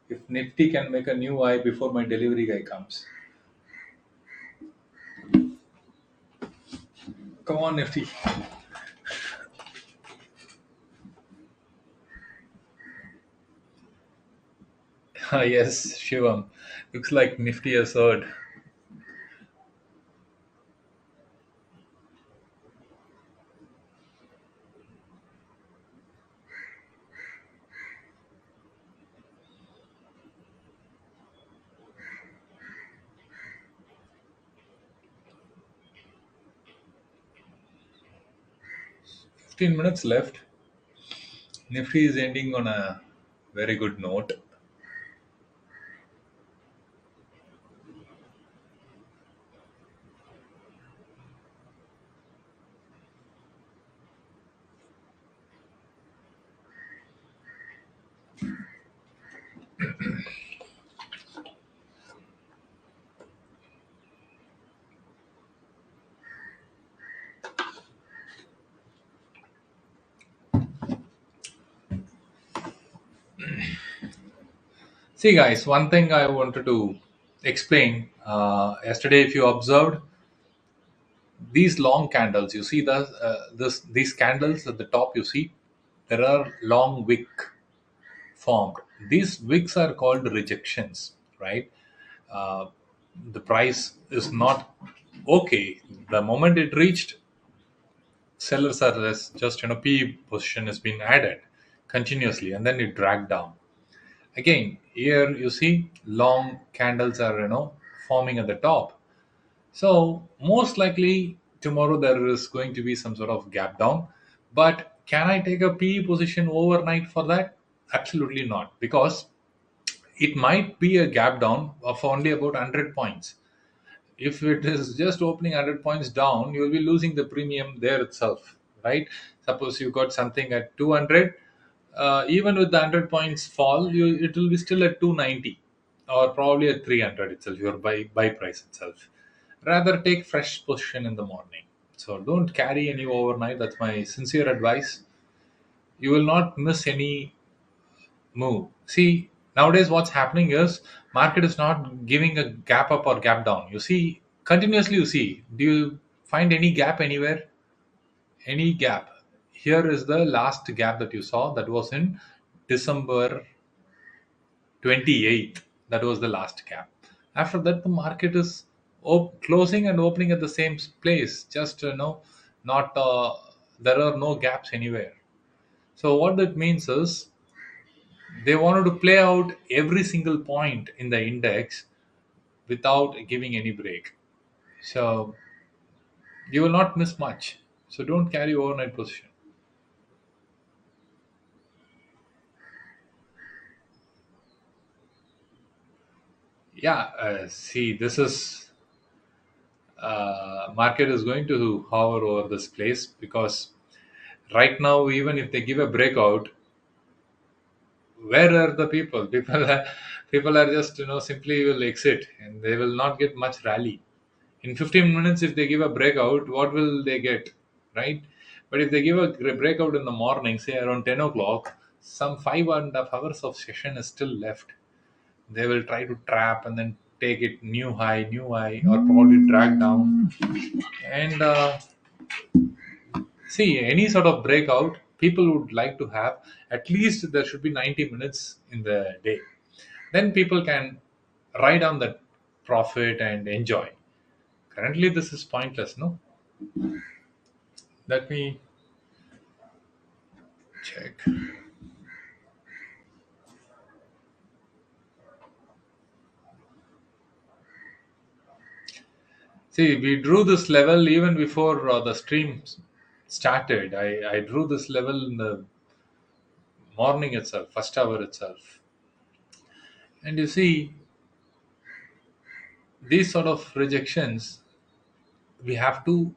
if Nifty can make a new high before my delivery guy comes. Come on, Nifty. Yes, Shivam. Looks like Nifty has heard. 15 minutes left. Nifty is ending on a very good note. 'See, guys, one thing I wanted to explain. Yesterday, if you observed these long candles, you see these candles at the top. You see there are long wick formed. These wicks are called rejections, right? Uh, the price is not okay. The moment it reached, sellers are just P position has been added continuously, and then it dragged down. Again, here you see long candles are forming at the top. So most likely tomorrow there is going to be some sort of gap down. But can I take a PE position overnight for that? Absolutely not, because it might be a gap down of only about 100 points. If it is just opening 100 points down, you will be losing the premium there itself, right? Suppose you got something at 200, even with the 100 points fall, it will be still at 290 or probably at 300 itself, your buy price itself. Rather take fresh position in the morning. So don't carry any overnight. That's my sincere advice. You will not miss any move. See, nowadays what's happening is market is not giving a gap up or gap down. You see, continuously you see. Do you find any gap anywhere? Any gap? Here is the last gap that you saw. That was in December 28th. That was the last gap. After that, the market is closing and opening at the same place. Just not there are no gaps anywhere. So what that means is they wanted to play out every single point in the index without giving any break. So you will not miss much. So don't carry overnight position. Yeah, see, this is market is going to hover over this place because right now, even if they give a breakout, where are the people? People are just simply will exit and they will not get much rally. In 15 minutes, if they give a breakout, what will they get, right? But if they give a breakout in the morning, say around 10 o'clock, some 5.5 hours of session is still left. They will try to trap and then take it new high, or probably drag down. And see, any sort of breakout, people would like to have at least there should be 90 minutes in the day. Then people can ride on that profit and enjoy. Currently, this is pointless, no? Let me check. See, we drew this level even before the stream started. I drew this level in the morning itself, first hour itself. And you see, these sort of rejections, we have to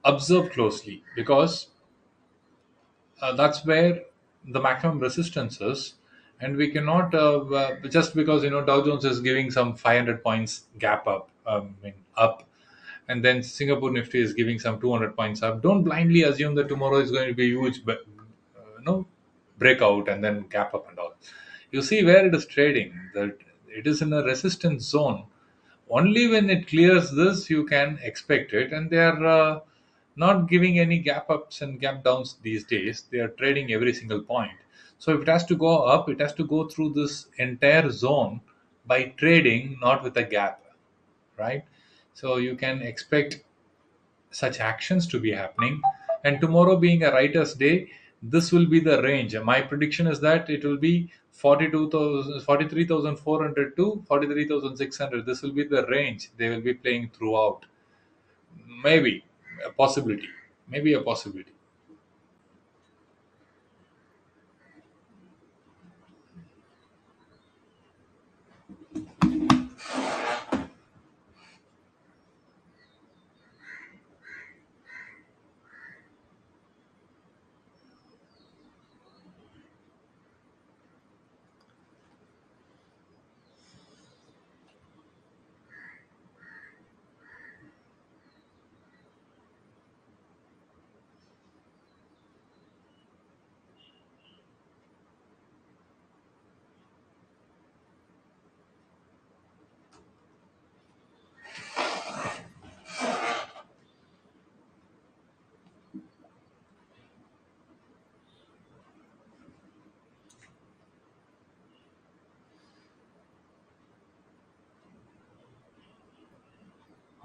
observe closely because that's where the maximum resistance is. And we cannot just because Dow Jones is giving some 500 points gap up, up, and then Singapore Nifty is giving some 200 points up. Don't blindly assume that tomorrow is going to be huge, but breakout and then gap up and all. You see where it is trading, that it is in a resistance zone. Only when it clears this, you can expect it, and they are not giving any gap ups and gap downs these days. They are trading every single point. So if it has to go up, it has to go through this entire zone by trading, not with a gap, right? So you can expect such actions to be happening. And tomorrow being a writer's day, this will be the range. My prediction is that it will be 42,000, 43,400 to 43,600. This will be the range they will be playing throughout. Maybe a possibility. Maybe a possibility.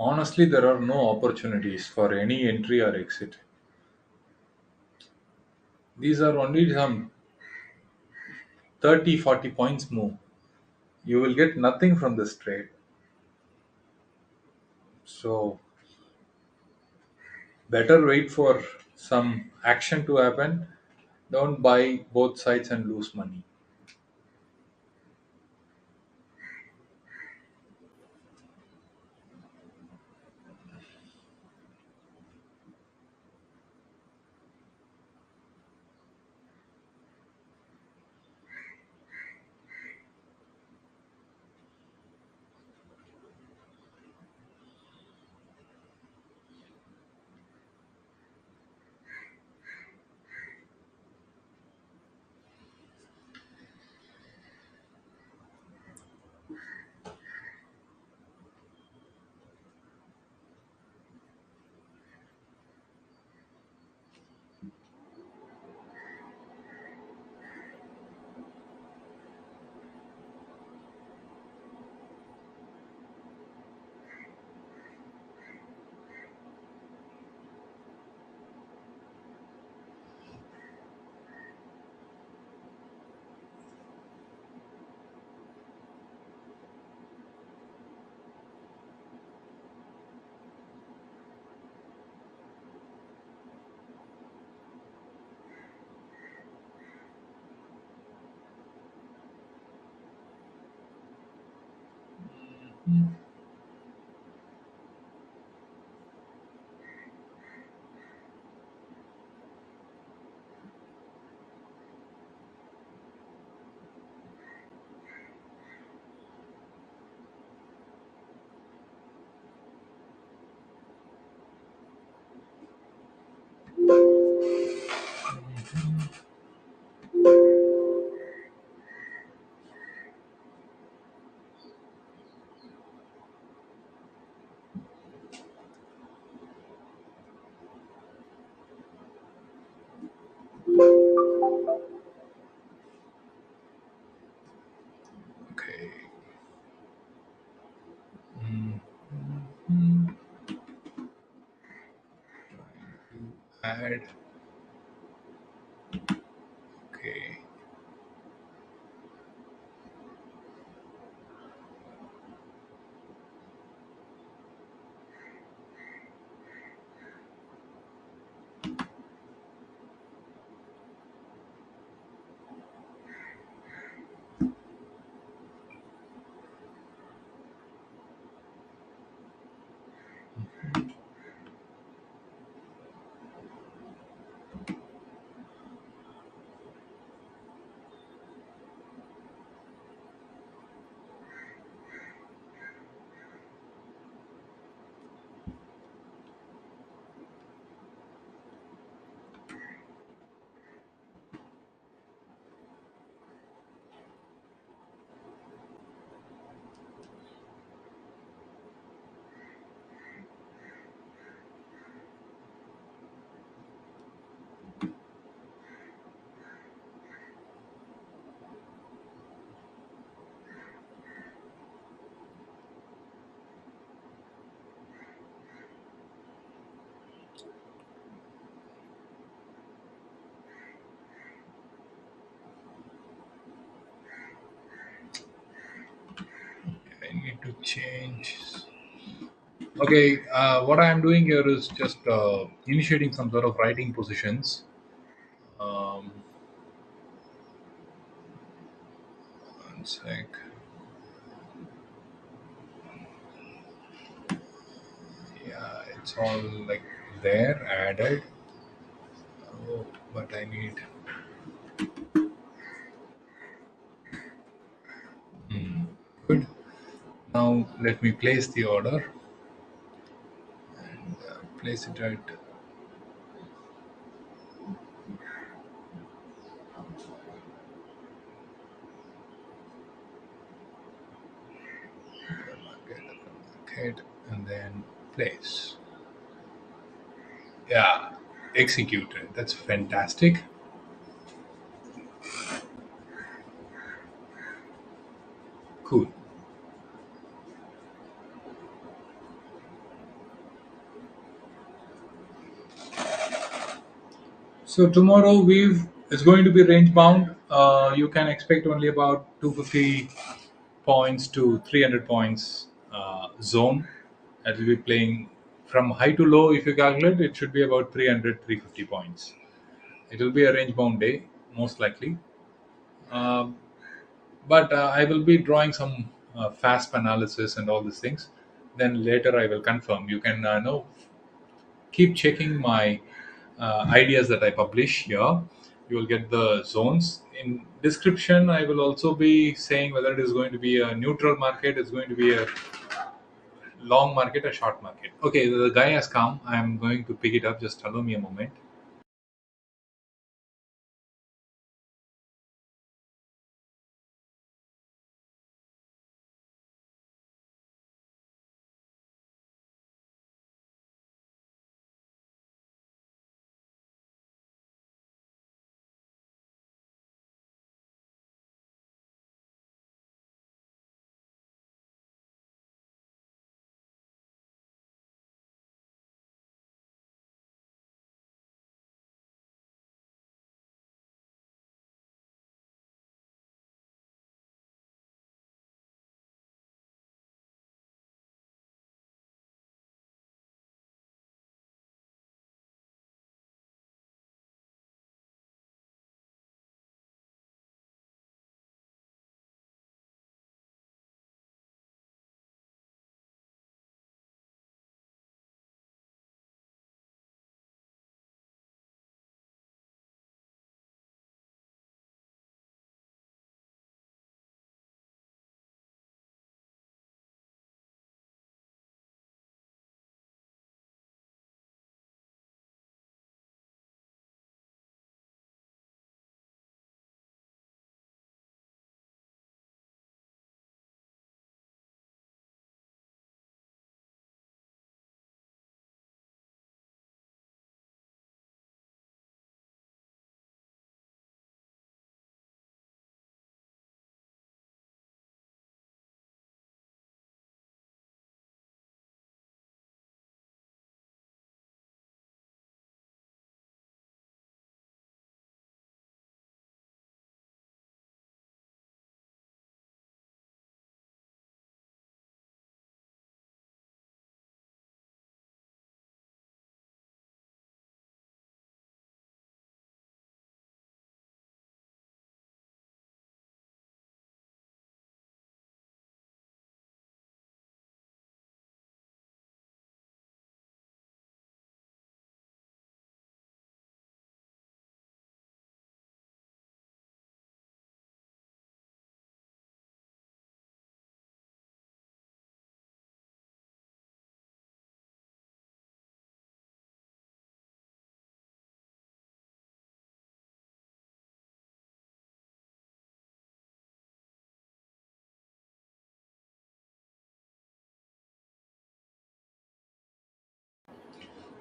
Honestly, there are no opportunities for any entry or exit. These are only some 30, 40 points move. You will get nothing from this trade. So better wait for some action to happen. Don't buy both sides and lose money. ahead. Okay. I need to change. Okay, what I'm doing here is just initiating some sort of writing positions. Um, One sec. Yeah, it's all like there added. Oh, but I need. Hmm, good. Now let me place the order and place it at. Market and then place. Yeah, executed. That's fantastic. Cool. So tomorrow we've it's going to be range bound. You can expect only about 250 points to 300 points zone. That will be playing from high to low. If you calculate, it should be about 300 350 points. It will be a range bound day, most likely. Um, but I will be drawing some FASP analysis and all these things. Then later I will confirm. You can know keep checking my ideas that I publish here. You will get the zones in description. I will also be saying whether it is going to be a neutral market, it's going to be a long market, or short market. Okay, the guy has come. I'm going to pick it up. Just allow me a moment.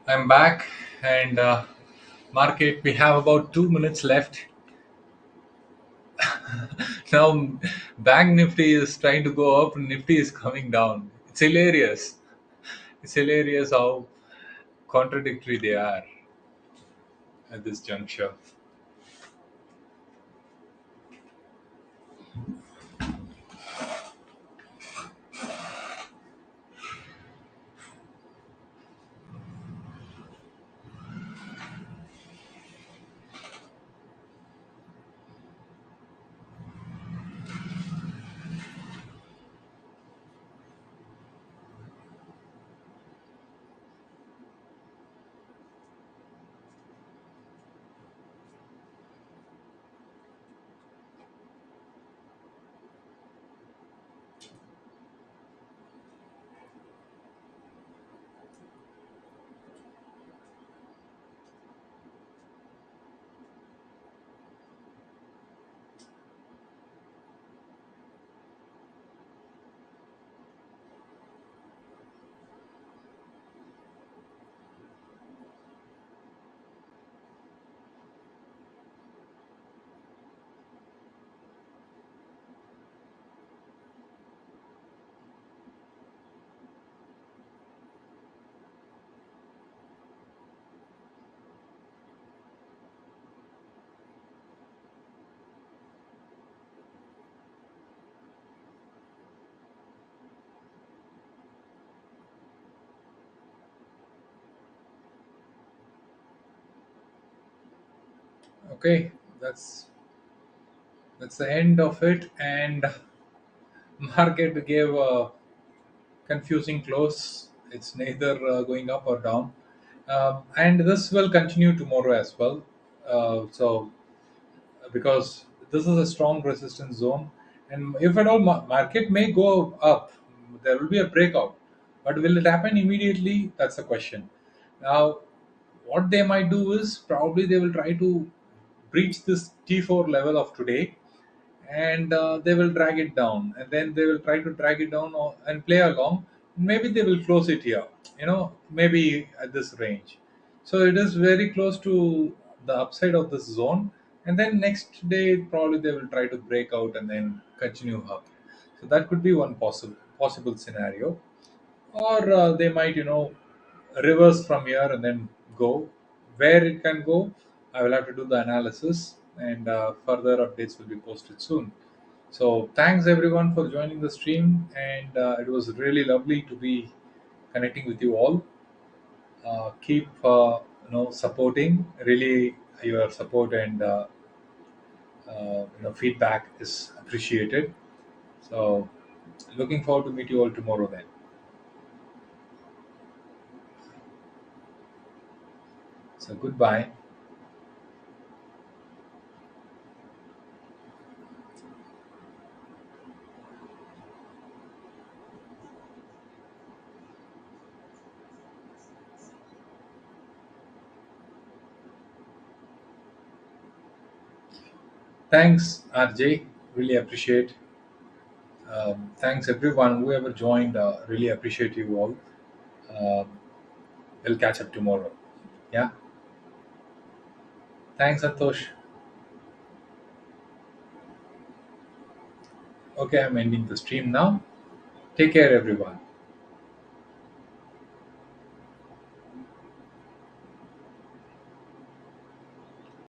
I'm back, and market. We have about 2 minutes left. Now, Bank Nifty is trying to go up, and Nifty is coming down. It's hilarious. It's hilarious how contradictory they are at this juncture. Okay, that's the end of it, and market gave a confusing close. It's neither going up or down, and this will continue tomorrow as well. So because this is a strong resistance zone, and if at all market may go up, there will be a breakout, but will it happen immediately? That's the question. Now, what they might do is probably they will try to breach this T4 level of today, and they will drag it down, and then they will try to drag it down and play along. Maybe they will close it here, maybe at this range. So it is very close to the upside of this zone, and then next day probably they will try to break out and then continue up. So that could be one possible scenario, or they might reverse from here and then go. Where it can go, I will have to do the analysis, and further updates will be posted soon. So thanks everyone for joining the stream, and it was really lovely to be connecting with you all. Keep supporting. Really, your support and feedback is appreciated. So looking forward to meet you all tomorrow then. So goodbye. Thanks, RJ. Really appreciate. Thanks everyone, whoever joined. Really appreciate you all. Um, we'll catch up tomorrow. Yeah. Thanks, Santosh. Okay, I'm ending the stream now. Take care, everyone.